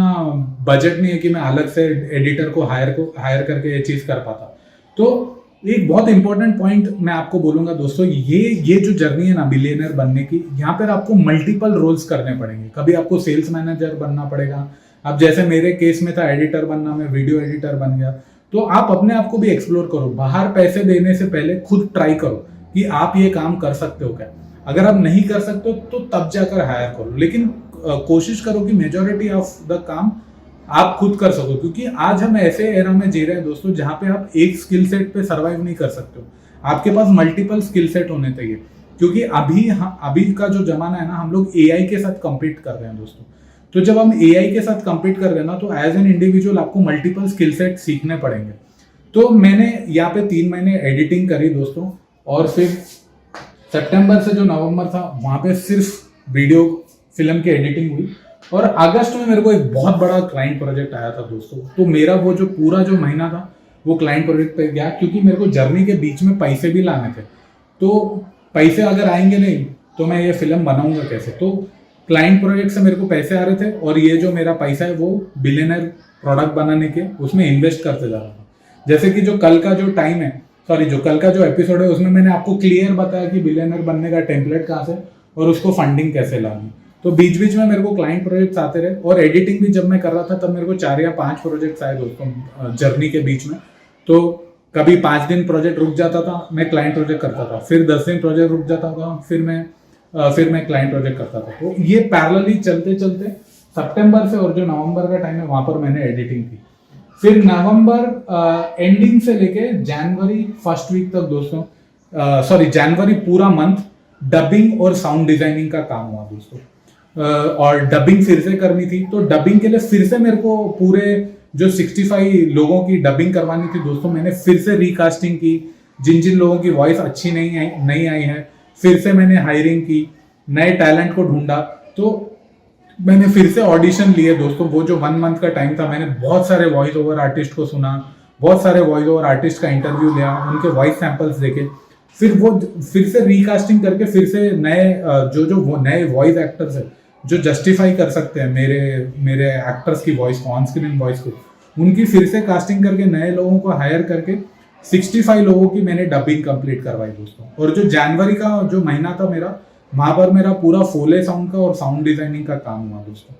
बजट नहीं है कि मैं अलग से एडिटर को हायर करके ये चीज कर पाता। तो एक बहुत इंपॉर्टेंट पॉइंट मैं आपको बोलूंगा दोस्तों, ये जो जर्नी है ना बिलियनर बनने की, यहाँ पर आपको मल्टीपल रोल्स करने पड़ेंगे। कभी आपको सेल्स मैनेजर बनना पड़ेगा, अब जैसे मेरे केस में था एडिटर बनना, मैं वीडियो एडिटर बन गया। तो आप अपने आप को भी एक्सप्लोर करो, बाहर पैसे देने से पहले खुद ट्राई करो कि आप ये काम कर सकते हो क्या। अगर आप नहीं कर सकते हो तो तब जाकर हायर करो, लेकिन कोशिश करो कि मेजॉरिटी ऑफ द काम आप खुद कर सको। क्योंकि आज हम ऐसे एरा में जी रहे हैं दोस्तों, जहां पे आप एक स्किल सेट पे सर्वाइव नहीं कर सकते हो, आपके पास मल्टीपल स्किल सेट होने चाहिए। क्योंकि अभी का जो जमाना है ना, हम लोग एआई के साथ कम्पीट कर रहे हैं दोस्तों। तो जब हम एआई के साथ कम्पीट कर रहे हैं ना, तो एज एन इंडिविजुअल आपको मल्टीपल स्किल सेट सीखने पड़ेंगे। तो मैंने यहाँ पे 3 महीने एडिटिंग करी दोस्तों, और फिर सितंबर से जो नवंबर था वहां पे सिर्फ वीडियो फिल्म की एडिटिंग हुई। और अगस्त में मेरे को एक बहुत बड़ा क्लाइंट प्रोजेक्ट आया था दोस्तों। तो मेरा वो जो पूरा जो महीना था वो क्लाइंट प्रोजेक्ट पे गया, क्योंकि मेरे को जर्नी के बीच में पैसे भी लाने थे। तो पैसे अगर आएंगे नहीं तो मैं ये फिल्म बनाऊंगा कैसे। तो क्लाइंट प्रोजेक्ट से मेरे को पैसे आ रहे थे, और ये जो मेरा पैसा है वो बिलियनर प्रोडक्ट बनाने के उसमें इन्वेस्ट करते जा रहा था। जैसे कि जो कल का जो एपिसोड है उसमें मैंने आपको क्लियर बताया कि बिलियनर बनने का टेम्पलेट कहाँ से और उसको फंडिंग कैसे लानी। तो बीच बीच में मेरे को क्लाइंट प्रोजेक्ट्स आते रहे, और एडिटिंग भी जब मैं कर रहा था तब मेरे को 4 या 5 प्रोजेक्ट्स आए दोस्तों जर्नी के बीच में। तो कभी 5 दिन प्रोजेक्ट रुक जाता था, मैं क्लाइंट प्रोजेक्ट करता था, फिर 10 दिन प्रोजेक्ट रुक जाता था, फिर मैं क्लाइंट प्रोजेक्ट करता था। तो ये पैरेलली चलते चलते सितंबर से और जो नवंबर का टाइम है वहां पर मैंने एडिटिंग की। फिर नवंबर एंडिंग से लेके जनवरी फर्स्ट वीक तक दोस्तों, जनवरी पूरा मंथ डबिंग और साउंड डिजाइनिंग का काम हुआ दोस्तों। और डबिंग फिर से करनी थी, तो डबिंग के लिए फिर से मेरे को पूरे जो 65 लोगों की डबिंग करवानी थी दोस्तों, मैंने फिर से रिकास्टिंग की। जिन लोगों की वॉइस अच्छी नहीं आई है, फिर से मैंने हायरिंग की, नए टैलेंट को ढूंढा। तो मैंने फिर से ऑडिशन लिए दोस्तों। वो जो 1 मंथ का टाइम था, मैंने बहुत सारे वॉइस ओवर आर्टिस्ट को सुना, बहुत सारे वॉइस ओवर आर्टिस्ट का इंटरव्यू लिया, उनके वॉइस सैंपल्स देखे, फिर से रिकास्टिंग करके फिर से नए जो वो नए वॉइस एक्टर्स है जो जस्टिफाई कर सकते हैं मेरे एक्टर्स की वॉइस को, ऑन स्क्रीन वॉइस को, उनकी फिर से कास्टिंग करके नए लोगों को हायर करके 65 लोगों की मैंने डबिंग कंप्लीट करवाई दोस्तों। और जो जनवरी का जो महीना था मेरा, वहां पर मेरा पूरा फोले साउंड का और साउंड डिजाइनिंग का काम हुआ दोस्तों।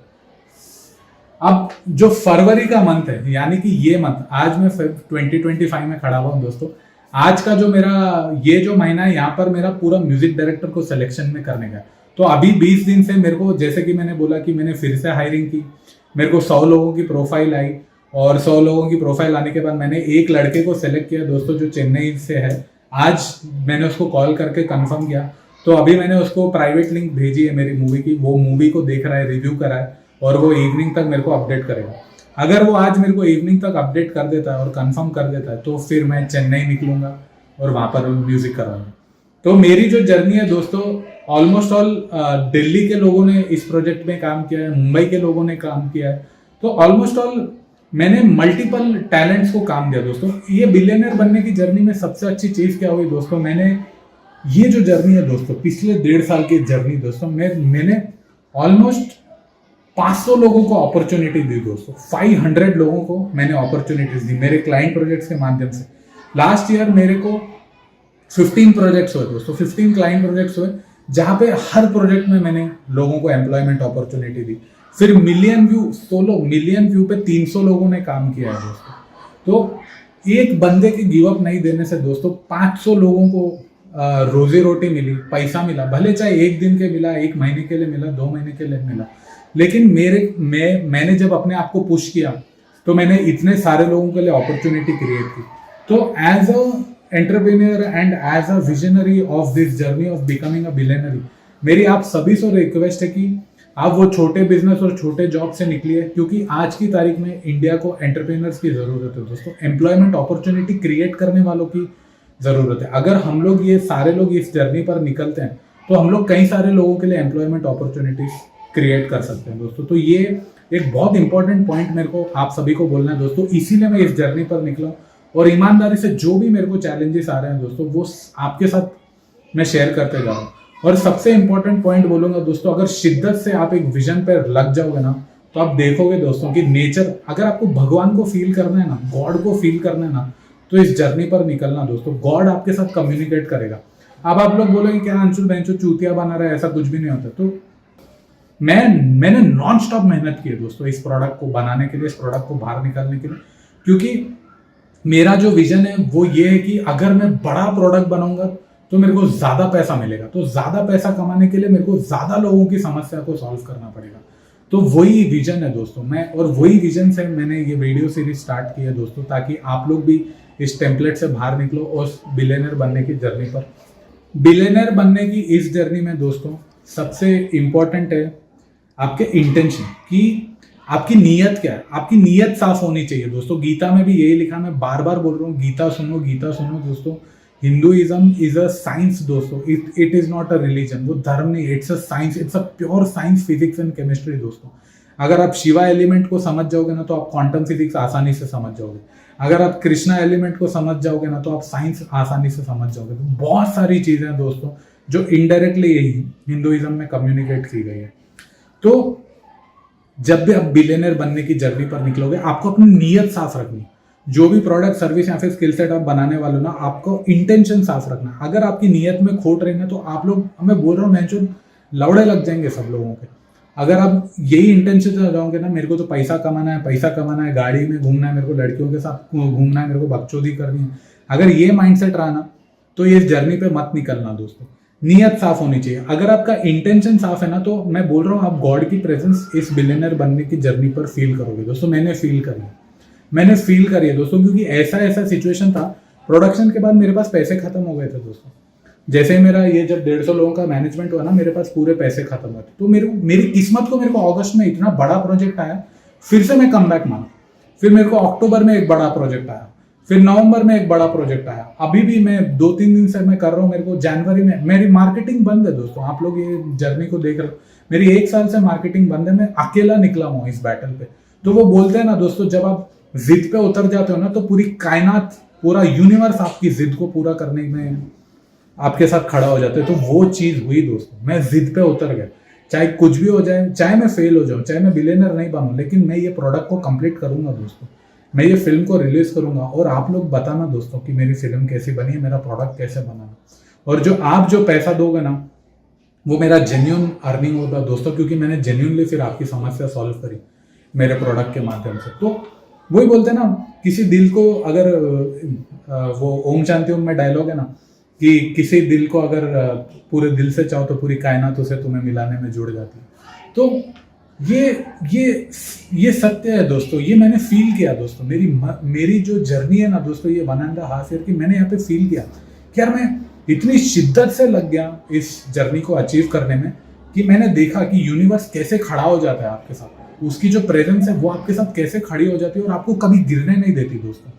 अब जो फरवरी का मंथ है, यानी कि ये मंथ, आज मैं 2025 में खड़ा हुआ हूँ दोस्तों। आज का जो मेरा ये जो महीना है, यहाँ पर मेरा पूरा म्यूजिक डायरेक्टर को सिलेक्शन में करने का। तो अभी 20 दिन से मेरे को, जैसे कि मैंने बोला कि मैंने फिर से हायरिंग की, मेरे को 100 लोगों की प्रोफाइल आई, और 100 लोगों की प्रोफाइल आने के बाद मैंने एक लड़के को सिलेक्ट किया दोस्तों जो चेन्नई से है। आज मैंने उसको कॉल करके कंफर्म किया, तो अभी मैंने उसको प्राइवेट लिंक भेजी है मेरी मूवी की, वो मूवी को देख रहा है, रिव्यू करा है, और वो इवनिंग तक मेरे को अपडेट करेगा। अगर वो आज मेरे को इवनिंग तक अपडेट कर देता है और कंफर्म कर देता है, तो फिर मैं चेन्नई निकलूंगा और वहाँ पर म्यूजिक कराऊंगा। तो मेरी जो जर्नी है दोस्तों, ऑलमोस्ट ऑल दिल्ली के लोगों ने इस प्रोजेक्ट में काम किया है, मुंबई के लोगों ने काम किया है, तो ऑलमोस्ट ऑल मैंने मल्टीपल टैलेंट्स को काम दिया दोस्तों। ये बिलियनर बनने की जर्नी में सबसे अच्छी चीज क्या हुई दोस्तों, मैंने ये जो जर्नी है दोस्तों, पिछले 1.5 साल की जर्नी दोस्तों, मैंने ऑलमोस्ट 500 लोगों को अपॉर्चुनिटी दी दोस्तों। 500 लोगों को मैंने अपॉर्चुनिटीज दी मेरे क्लाइंट प्रोजेक्ट्स के माध्यम से। लास्ट ईयर मेरे को 15 प्रोजेक्ट्स हुए दोस्तों, 15 क्लाइंट प्रोजेक्ट्स हुए, जहां पे हर प्रोजेक्ट में मैंने लोगों को एम्प्लॉयमेंट अपॉर्चुनिटी दी। फिर मिलियन व्यू पे 300 लोगों ने काम किया है दोस्तों। तो एक बंदे के गिव अप नहीं देने से दोस्तों 500 लोगों को रोजी रोटी मिली, पैसा मिला, भले चाहे 1 दिन के मिला, 1 महीने के लिए मिला, 2 महीने के लिए मिला, लेकिन मैंने जब अपने आप को पुश किया तो मैंने इतने सारे लोगों के लिए अपॉर्चुनिटी क्रिएट की। तो as a entrepreneur and as a visionary of this journey of becoming a billionaire, मेरी आप सभी से रिक्वेस्ट है कि आप वो छोटे बिजनेस और छोटे जॉब से निकलिए, क्योंकि आज की तारीख में इंडिया को एंटरप्रेन्योर्स की जरूरत है दोस्तों, एम्प्लॉयमेंट अपॉर्चुनिटी क्रिएट करने वालों की जरूरत है। अगर हम लोग ये सारे लोग इस जर्नी पर निकलते हैं तो हम लोग कई सारे लोगों के लिए एम्प्लॉयमेंट अपॉर्चुनिटीज क्रिएट कर सकते हैं दोस्तों। तो ये एक बहुत इंपॉर्टेंट पॉइंट मेरे को आप सभी को बोलना है दोस्तों, इसीलिए मैं इस जर्नी पर निकला। और ईमानदारी से जो भी मेरे को चैलेंजेस आ रहे हैं दोस्तों, वो आपके साथ मैं शेयर करते जा रहा हूँ। और सबसे इंपॉर्टेंट पॉइंट बोलूंगा दोस्तों, अगर शिद्दत से आप एक विजन पर लग जाओगे ना, तो आप देखोगे दोस्तों कि नेचर, अगर आपको भगवान को फील करना है ना, गॉड को फील करना है ना, तो इस जर्नी पर निकलना दोस्तों। गॉड आपके साथ कम्युनिकेट करेगा। अब आप लोग बोलोगे क्या अंशुल बेंचो चूतिया बना रहा है, ऐसा कुछ भी नहीं होता। तो मैंने नॉन स्टॉप मेहनत की है दोस्तों इस प्रोडक्ट को बनाने के लिए, इस प्रोडक्ट को बाहर निकालने के लिए, क्योंकि मेरा जो विजन है वो ये है कि अगर मैं बड़ा प्रोडक्ट बनाऊंगा तो मेरे को ज्यादा पैसा मिलेगा। तो ज्यादा पैसा कमाने के लिए मेरे को ज्यादा लोगों की समस्या को सॉल्व करना पड़ेगा। तो वही विजन है दोस्तों मैं, और वही विजन से मैंने ये वीडियो सीरीज स्टार्ट की है दोस्तों, ताकि आप लोग भी इस टेम्पलेट से बाहर निकलो और बिलियनर बनने की जर्नी पर। बिलियनर बनने की इस जर्नी में दोस्तों सबसे इंपॉर्टेंट है आपके इंटेंशन, कि आपकी नीयत क्या है। आपकी नीयत साफ होनी चाहिए दोस्तों। गीता में भी यही लिखा, मैं बार बार बोल रहा हूँ, गीता सुनो दोस्तों। हिंदुइज्म इज अ साइंस दोस्तों, it is not a religion. वो धर्म नहीं, it's a science, it's a pure science, physics and chemistry दोस्तों। अगर आप शिवा एलिमेंट को समझ जाओगे ना, तो आप क्वांटम फिजिक्स आसानी से समझ जाओगे। अगर आप कृष्णा एलिमेंट को समझ जाओगे ना, तो आप साइंस आसानी से समझ जाओगे। तो बहुत सारी चीजें हैं दोस्तों जो इनडायरेक्टली यही हिंदुइज्म में कम्युनिकेट की गई है। तो जब भी आप बिलियनर बनने की जर्नी पर निकलोगे, आपको अपनी नीयत साफ रखनी। जो भी प्रोडक्ट, सर्विस या फिर स्किल सेट आप बनाने वाले हो ना, आपको इंटेंशन साफ रखना। अगर आपकी नीयत में खोट रहेंगे तो आप लोग, मैं बोल रहा हूँ, मैं जो लौड़े लग जाएंगे सब लोगों के। अगर आप यही इंटेंशन से जाओगे ना, मेरे को तो पैसा कमाना है, गाड़ी में घूमना है, मेरे को लड़कियों के साथ घूमना है, मेरे को बकचोदी करनी है, अगर ये माइंडसेट रहा ना, तो ये जर्नी पे मत निकलना दोस्तों। नीयत साफ होनी चाहिए। अगर आपका इंटेंशन साफ है ना, तो मैं बोल रहा हूँ आप गॉड की प्रेजेंस इस बिलियनर बनने की जर्नी पर फील करोगे दोस्तों। मैंने फील करी है दोस्तों, क्योंकि ऐसा सिचुएशन था। प्रोडक्शन के बाद मेरे पास पैसे खत्म हो गए थे दोस्तों। जैसे मेरा ये जब 150 लोगों का मैनेजमेंट हुआ ना, मेरे पास पूरे पैसे खत्म हुए थे। तो मेरी किस्मत को, मेरे को अगस्त में इतना बड़ा प्रोजेक्ट आया, फिर से मैं कम बैक माना। फिर मेरे को अक्टूबर में एक बड़ा प्रोजेक्ट आया, फिर नवंबर में एक बड़ा प्रोजेक्ट आया। अभी भी मैं 2-3 दिन से मैं कर रहा हूँ। मेरे को जनवरी में, मेरी मार्केटिंग बंद है दोस्तों। आप लोग ये जर्नी को देख रहे हो, मेरी 1 साल से मार्केटिंग बंद है। मैं अकेला निकला हूँ इस बैटल पे। तो वो बोलते हैं ना दोस्तों, जब आप जिद पे उतर जाते हो ना तो पूरी कायनात, पूरा यूनिवर्स आपकी जिद को पूरा करने में आपके साथ खड़ा हो जाता है। तो वो चीज हुई दोस्तों, मैं जिद पे उतर गया, चाहे कुछ भी हो जाए, चाहे मैं फेल हो जाऊं, चाहे मैं बिलियनर नहीं बनूं, लेकिन मैं ये प्रोडक्ट को कंप्लीट करूंगा दोस्तों। मैं ये फिल्म को रिलीज करूंगा और आप लोग बताना दोस्तों कि मेरी फिल्म कैसी बनी है, मेरा प्रोडक्ट कैसे बना। और जो पैसा दोगे ना वो मेरा जेन्यून अर्निंग होगा दोस्तों, क्योंकि मैंने जेन्यूनली फिर आपकी समस्या सॉल्व करी मेरे प्रोडक्ट के माध्यम से। तो वही बोलते हैं ना, किसी दिल को अगर वो ओम शांति ओम में डायलॉग है ना कि किसी दिल को अगर पूरे दिल से चाहो तो पूरी कायनात उसे तुम्हें मिलाने में जुड़ जाती है। तो ये सत्य है दोस्तों, ये मैंने फील किया दोस्तों। मेरी जो जर्नी है ना दोस्तों, ये 1.5 ईयर की, मैंने यहाँ पे फील किया कि यार मैं इतनी शिद्दत से लग गया इस जर्नी को अचीव करने में कि मैंने देखा कि यूनिवर्स कैसे खड़ा हो जाता है आपके साथ, उसकी जो प्रेजेंस है वो आपके साथ कैसे खड़ी हो जाती है और आपको कभी गिरने नहीं देती दोस्तों।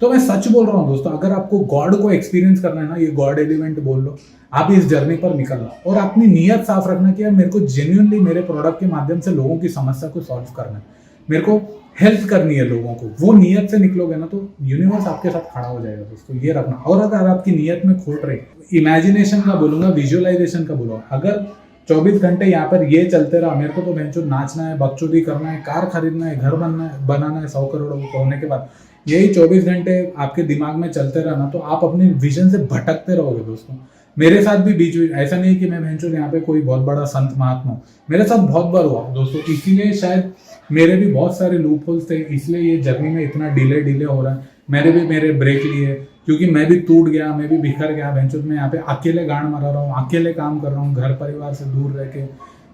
तो मैं सच बोल रहा हूँ दोस्तों, अगर आपको गॉड को एक्सपीरियंस करना है ना, ये गॉड एलिमेंट बोल लो, आप इस जर्नी पर निकलना और अपनी नीयत साफ रखना कि यार मेरे को जेन्युइनली मेरे प्रोडक्ट के माध्यम से लोगों की समस्या को सॉल्व करना है, मेरे को हेल्प करनी है लोगों को। वो नीयत से निकलोगे ना तो यूनिवर्स आपके साथ खड़ा हो जाएगा दोस्तों, ये रखना। और अगर आपकी नीयत में खोट रही, इमेजिनेशन का बोलूंगा, विजुअलाइजेशन का बोलूंगा, अगर 24 घंटे यहाँ पर ये चलते रहा, मेरे को तो बेंचो नाचना है, बकचोदी करना है, कार खरीदना है, घर बनाना है 100 करोड़ होने के बाद, यही 24 घंटे आपके दिमाग में चलते रहना, तो आप अपने विजन से भटकते रहोगे दोस्तों। मेरे साथ भी बीच ऐसा नहीं कि मैं बेंचो यहाँ पे कोई बहुत बड़ा संत महात्मा हूँ, मेरे साथ बहुत बार हुआ दोस्तों। इसीलिए शायद मेरे भी बहुत सारे लूप होल्स थे, इसलिए ये जर्नी में इतना डिले हो रहा है। मेरे ब्रेक लिए, क्योंकि मैं भी टूट गया, मैं भी बिखर गया बेंचो में, यहाँ पे अकेले गांड मरा रहा हूँ, अकेले काम कर रहा हूँ, घर परिवार से दूर रह के,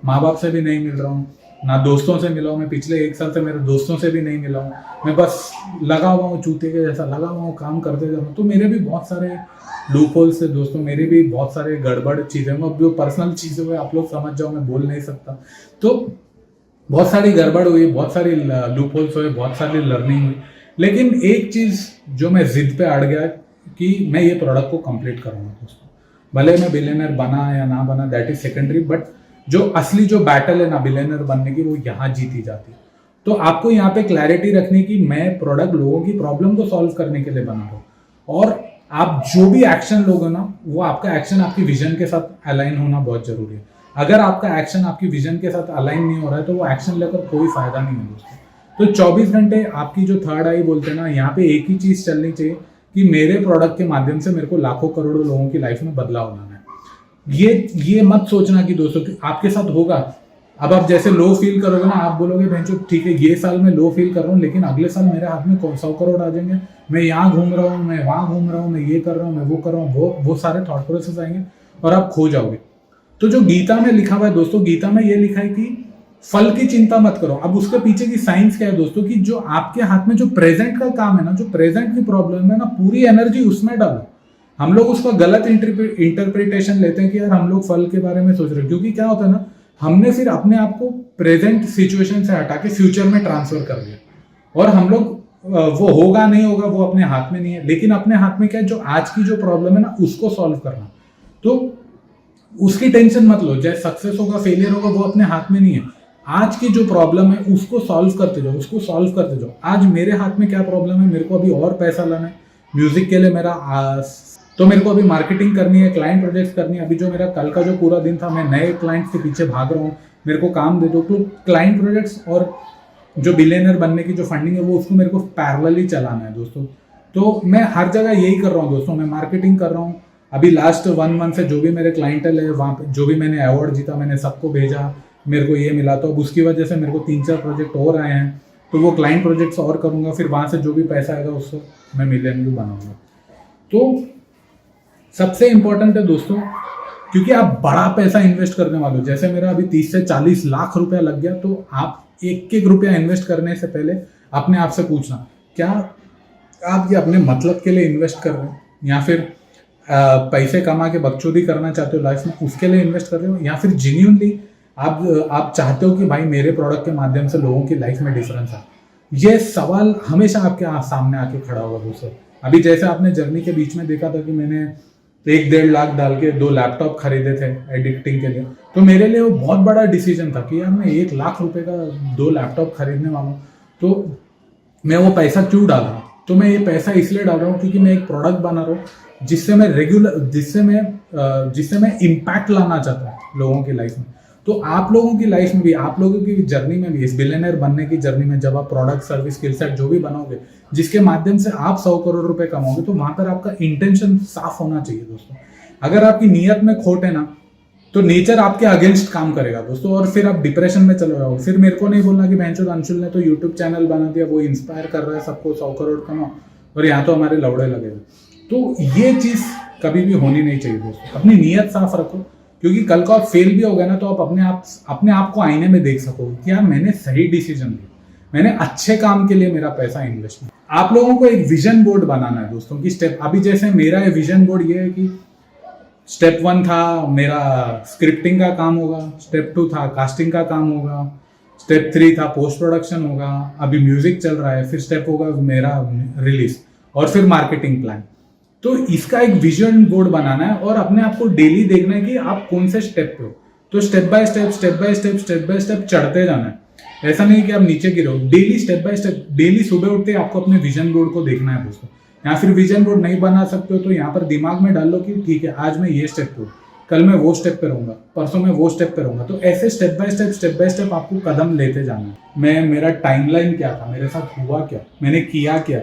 माँ बाप से भी नहीं मिल रहा हूँ, ना दोस्तों से मिला हूँ। मैं पिछले 1 साल से मेरे दोस्तों से भी नहीं मिला हूँ, मैं बस लगा हुआ हूँ, चूते के जैसा लगा हुआ हूँ, काम करते जा रहा हूँ। तो मेरे भी बहुत सारे लूप होल्स है दोस्तों, मेरे भी बहुत सारे गड़बड़ चीज़ें, अब जो पर्सनल चीज़ें हुए आप लोग समझ जाओ, मैं बोल नहीं सकता। तो बहुत सारी गड़बड़ हुई, बहुत सारी लूप होल्स हुए, बहुत सारी लर्निंग हुई, लेकिन एक चीज़ जो मैं जिद पे अड़ गया कि मैं ये प्रोडक्ट को कंप्लीट करूँगा दोस्तों। भले मैं बिलियनर बना या ना बना, दैट इज सेकेंडरी, बट जो असली जो बैटल है ना बिलियनर बनने की, वो यहाँ जीती जाती है। तो आपको यहाँ पे क्लैरिटी रखनी कि मैं प्रोडक्ट लोगों की प्रॉब्लम को सॉल्व करने के लिए बना रहा हूँ, और आप जो भी एक्शन लोगे ना, वो आपका एक्शन आपकी विजन के साथ अलाइन होना बहुत जरूरी है। अगर आपका एक्शन आपकी विजन के साथ अलाइन नहीं हो रहा है तो वो एक्शन लेकर कोई फायदा नहीं है दोस्तों। तो 24 घंटे आपकी जो थर्ड आई बोलते हैं ना, यहाँ पे एक ही चीज चलनी चाहिए कि मेरे प्रोडक्ट के माध्यम से मेरे को लाखों करोड़ों लोगों की लाइफ में बदलाव लाना है। ये मत सोचना कि दोस्तों कि आपके साथ होगा। अब आप जैसे लो फील करोगे ना, आप बोलोगे भैंचो ठीक है ये साल मैं लो फील कर रहा हूँ, लेकिन अगले साल मेरे हाथ में 100 करोड़ आ जाएंगे, मैं यहाँ घूम रहा हूँ, मैं वहाँ घूम रहा हूँ, मैं ये कर रहा हूँ, मैं वो कर रहा हूँ, वो सारे थॉट प्रोसेस आएंगे और आप खो जाओगे। तो जो गीता में लिखा हुआ है दोस्तों, गीता में ये लिखा है कि फल की चिंता मत करो। अब उसके पीछे की साइंस क्या है दोस्तों, कि जो आपके हाथ में जो प्रेजेंट का काम है ना, जो प्रेजेंट की प्रॉब्लम है ना, पूरी एनर्जी उसमें डालो। हम लोग उसका गलत इंटरप्रिटेशन लेते हैं कि यार हम लोग फल के बारे में सोच रहे हैं, क्योंकि क्या होता है ना, हमने फिर अपने आप को प्रेजेंट सिचुएशन से हटा के फ्यूचर में ट्रांसफर कर दिया, और हम लोग वो होगा नहीं होगा वो अपने हाथ में नहीं है, लेकिन अपने हाथ में क्या है, जो आज की जो प्रॉब्लम है ना उसको सॉल्व करना। तो उसकी टेंशन मत लो, चाहे सक्सेस होगा फेलियर होगा वो अपने हाथ में नहीं है। आज की जो प्रॉब्लम है उसको सॉल्व करते जाओ, उसको सॉल्व करते जाओ। आज मेरे हाथ में क्या प्रॉब्लम है, मेरे को अभी और पैसा लाना है म्यूजिक के लिए, तो मेरे को अभी मार्केटिंग करनी है, क्लाइंट प्रोजेक्ट्स करनी है। अभी जो मेरा कल का जो पूरा दिन था, मैं नए क्लाइंट्स के पीछे भाग रहा हूँ, मेरे को काम दे दो। तो क्लाइंट प्रोजेक्ट्स और जो बिलियनर बनने की जो फंडिंग है वो उसको मेरे को पैरेलली चलाना है दोस्तों। तो मैं हर जगह यही कर रहा हूँ दोस्तों, मैं मार्केटिंग कर रहा हूँ। अभी लास्ट 1 मंथ से जो भी मेरे क्लाइंटल है, वहाँ पे जो भी मैंने अवार्ड जीता, मैंने सबको भेजा, मेरे को ये मिला। तो अब उसकी वजह से मेरे को 3-4 प्रोजेक्ट और आए हैं, तो वो क्लाइंट प्रोजेक्ट्स और करूँगा, फिर वहाँ से जो भी पैसा आएगा उससे मैं मिलियन भी बनाऊंगा। तो सबसे इंपॉर्टेंट है दोस्तों, क्योंकि आप बड़ा पैसा इन्वेस्ट करने वाले हो। जैसे मेरा अभी 30 से 40 लाख रुपया लग गया, तो आप एक रुपया इन्वेस्ट करने से पहले अपने आप से पूछना, क्या आप ये अपने मतलब के लिए इन्वेस्ट कर रहे हो, या फिर पैसे कमा के बकचोदी करना चाहते हो लाइफ में, उसके लिए इन्वेस्ट कर रहे हो, या फिर जेन्युइनली आप चाहते हो कि भाई मेरे प्रोडक्ट के माध्यम से लोगों की लाइफ में डिफरेंस है। ये सवाल हमेशा आपके सामने आके खड़ा होगा दोस्तों। अभी जैसे आपने जर्नी के बीच में देखा था कि मैंने 1-1.5 लाख डाल के 2 लैपटॉप खरीदे थे एडिटिंग के लिए, तो मेरे लिए वो बहुत बड़ा डिसीजन था कि यार मैं 1 लाख रुपए का 2 लैपटॉप खरीदने वाला हूँ। तो मैं वो पैसा क्यों डाल रहा हूँ? तो मैं ये पैसा इसलिए डाल रहा हूँ क्योंकि मैं एक प्रोडक्ट बना रहा हूँ जिससे मैं इम्पैक्ट लाना चाहता हूँ लोगों की लाइफ में। तो आप लोगों की लाइफ में भी, आप लोगों की जर्नी में भी, इस बिलियनर बनने की जर्नी में जब आप प्रोडक्ट, सर्विस, स्किल सेट जो भी बनाओगे, जिसके माध्यम से आप 100 करोड़ रुपए कमाओगे, तो वहां पर आपका इंटेंशन साफ होना चाहिए दोस्तों। अगर आपकी नीयत में खोट है ना, तो नेचर आपके अगेंस्ट काम करेगा दोस्तों, और फिर आप डिप्रेशन में चले जाओगे। फिर मेरे को नहीं बोलना कि भैंचोद अंशुल ने तो यूट्यूब चैनल बना दिया, वो इंस्पायर कर रहा है सबको 100 करोड़ कमाओ, और यहाँ तो हमारे लौड़े लगे हुए। तो ये चीज कभी भी होनी नहीं चाहिए दोस्तों। अपनी नीयत साफ रखो, क्योंकि कल को आप फेल भी हो गए ना, तो आप अपने आप को आईने में देख सकोगे कि यार मैंने सही डिसीजन लिया, मैंने अच्छे काम के लिए मेरा पैसा इन्वेस्ट किया। आप लोगों को एक विजन बोर्ड बनाना है दोस्तों की स्टेप। अभी जैसे मेरा विजन बोर्ड ये है कि स्टेप 1 था मेरा स्क्रिप्टिंग का काम होगा, स्टेप 2 था कास्टिंग का काम होगा, स्टेप 3 था पोस्ट प्रोडक्शन होगा, अभी म्यूजिक चल रहा है, फिर स्टेप होगा मेरा रिलीज, और फिर मार्केटिंग प्लान। तो इसका एक विजन बोर्ड बनाना है और अपने आप को डेली देखना है कि आप कौन से स्टेप पे हो। तो स्टेप बाय स्टेप चढ़ते जाना है। ऐसा नहीं कि आप नीचे गिरो, daily step by step, daily सुबह उठते आपको अपने विजन बोर्ड को देखना है दोस्तों। या फिर विजन बोर्ड नहीं बना सकते हो तो यहाँ पर दिमाग में डाल लो कि ठीक है, आज मैं ये स्टेप पे हूँ, कल मैं वो स्टेप पे रहूंगा, परसों मैं वो स्टेप पे रहूंगा। तो ऐसे स्टेप बाय स्टेप आपको कदम लेते जाना है। मेरा टाइमलाइन क्या था, मेरे साथ हुआ क्या, मैंने किया क्या,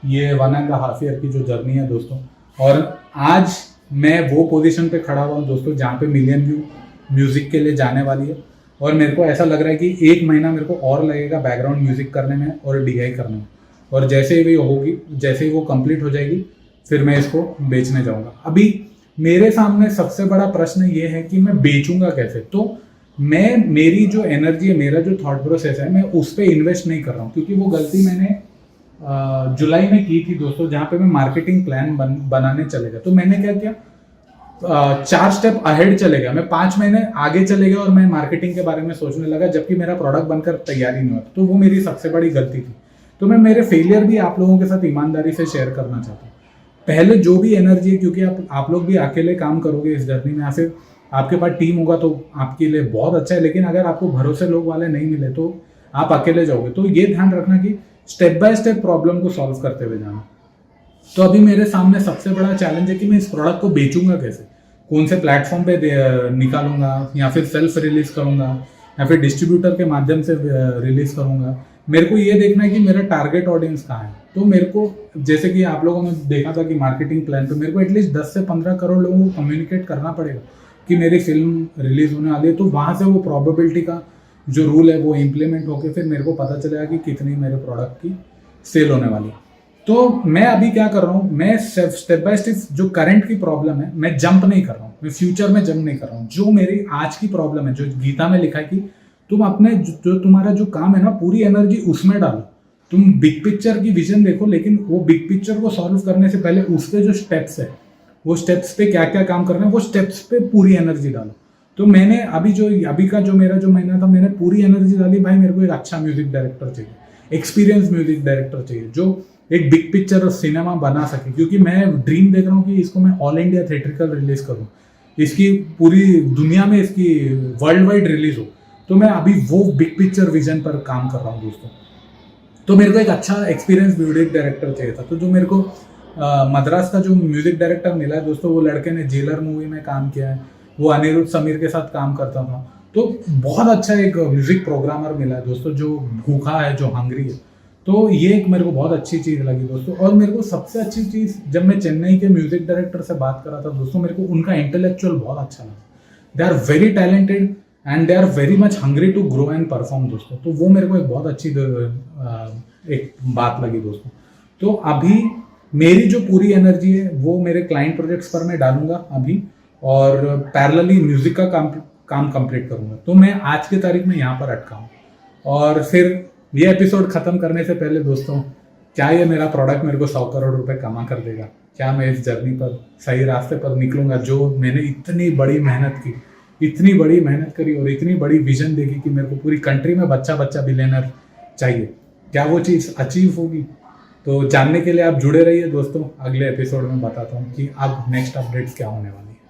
ये 1.5 ईयर की जो जर्नी है दोस्तों। और आज मैं वो पोजीशन पे खड़ा हुआ हूँ दोस्तों जहाँ पे मिलियन व्यू म्यूजिक के लिए जाने वाली है। और मेरे को ऐसा लग रहा है कि 1 महीना मेरे को और लगेगा बैकग्राउंड म्यूजिक करने में और DI करने में। और जैसे ही वो कंप्लीट हो जाएगी, फिर मैं इसको बेचने जाऊंगा। अभी मेरे सामने सबसे बड़ा प्रश्न ये है कि मैं बेचूंगा कैसे। तो मेरी जो एनर्जी है, मेरा जो थॉट प्रोसेस है, मैं उस पर इन्वेस्ट नहीं कर रहा हूँ, क्योंकि वो गलती मैंने जुलाई में की थी दोस्तों, जहाँ पे मैं मार्केटिंग प्लान बनाने चले गया। तो मैंने क्या किया, 4 स्टेप अहेड चले गया, मैं 5 महीने आगे चले गया और मैं मार्केटिंग के बारे में सोचने लगा, जबकि मेरा प्रोडक्ट बनकर तैयार ही नहीं हुआ। तो वो मेरी सबसे बड़ी गलती थी। तो मैं मेरे फेलियर भी आप लोगों के साथ ईमानदारी से शेयर करना चाहता हूँ। पहले जो भी एनर्जी है, क्योंकि आप लोग भी अकेले काम करोगे इस जर्नी में, या फिर आपके पास टीम होगा तो आपके लिए बहुत अच्छा है, लेकिन अगर आपको भरोसे लोग वाले नहीं मिले तो आप अकेले जाओगे। तो ये ध्यान रखना कि स्टेप बाय स्टेप प्रॉब्लम को सॉल्व करते हुए जाना। तो अभी मेरे सामने सबसे बड़ा चैलेंज है कि मैं इस प्रोडक्ट को बेचूंगा कैसे, कौन से प्लेटफॉर्म पे निकालूंगा, या फिर सेल्फ रिलीज करूंगा, या फिर डिस्ट्रीब्यूटर के माध्यम से रिलीज करूंगा। मेरे को ये देखना है कि मेरा टारगेट ऑडियंस कहाँ है। तो मेरे को, जैसे कि आप लोगों ने देखा था कि मार्केटिंग प्लान पे मेरे को एटलीस्ट 10 से 15 करोड़ लोगों को कम्युनिकेट करना पड़ेगा कि मेरी फिल्म रिलीज होने वाली है। तो वहाँ से वो प्रोबेबिलिटी का जो रूल है वो इम्प्लीमेंट होकर फिर मेरे को पता चलेगा कि कितनी मेरे प्रोडक्ट की सेल होने वाली है। तो मैं अभी क्या कर रहा हूँ, मैं स्टेप बाय स्टेप जो करंट की प्रॉब्लम है, मैं जंप नहीं कर रहा हूँ, मैं फ्यूचर में जंप नहीं कर रहा हूँ। जो मेरी आज की प्रॉब्लम है, जो गीता में लिखा है कि तुम अपने जो तुम्हारा जो काम है ना, पूरी एनर्जी उसमें डालो। तुम बिग पिक्चर की विजन देखो, लेकिन वो बिग पिक्चर को सॉल्व करने से पहले उसके जो स्टेप्स है, वो स्टेप्स पे क्या क्या काम करना है, वो स्टेप्स पे पूरी एनर्जी डालो। तो मैंने अभी का जो मेरा जो महीना था, मैंने पूरी एनर्जी डाली। भाई मेरे को एक अच्छा म्यूजिक डायरेक्टर चाहिए, एक्सपीरियंस म्यूजिक डायरेक्टर चाहिए, जो एक बिग पिक्चर और सिनेमा बना सके। क्योंकि मैं ड्रीम देख रहा हूँ कि इसको मैं ऑल इंडिया थिएट्रिकल रिलीज करूँ, इसकी पूरी दुनिया में इसकी वर्ल्ड वाइड रिलीज हो। तो मैं अभी वो बिग पिक्चर विजन पर काम कर रहा हूँ दोस्तों। तो मेरे को एक अच्छा एक्सपीरियंस म्यूजिक डायरेक्टर चाहिए था। तो जो मेरे को मद्रास का जो म्यूजिक डायरेक्टर मिला है दोस्तों, वो लड़के ने जेलर मूवी में काम किया है, वो अनिरुद्ध समीर के साथ काम करता था। तो बहुत अच्छा एक म्यूजिक प्रोग्रामर मिला है दोस्तों, जो भूखा है, जो हंग्री है। तो ये एक मेरे को बहुत अच्छी चीज़ लगी दोस्तों। और मेरे को सबसे अच्छी चीज़, जब मैं चेन्नई के म्यूजिक डायरेक्टर से बात कर रहा था दोस्तों, मेरे को उनका इंटेलेक्चुअल बहुत अच्छा लगा। They are very talented and they are very much hungry to grow and perform दोस्तों। तो वो मेरे को एक बहुत अच्छी एक बात लगी दोस्तों। तो अभी मेरी जो पूरी एनर्जी है वो मेरे क्लाइंट प्रोजेक्ट्स पर मैं डालूंगा अभी, और पैरेलली म्यूजिक का काम कंप्लीट करूंगा। तो मैं आज की तारीख में यहाँ पर अटका हूँ। और फिर ये एपिसोड खत्म करने से पहले दोस्तों, क्या ये मेरा प्रोडक्ट मेरे को 100 करोड़ रुपए कमा कर देगा? क्या मैं इस जर्नी पर सही रास्ते पर निकलूंगा? जो मैंने इतनी बड़ी मेहनत की, इतनी बड़ी मेहनत करी और इतनी बड़ी विजन देखी कि मेरे को पूरी कंट्री में बच्चा बिलियनर चाहिए, क्या वो चीज़ अचीव होगी? तो जानने के लिए आप जुड़े रहिए दोस्तों। अगले एपिसोड में बताता हूँ कि अब नेक्स्ट अपडेट्स क्या होने वाले।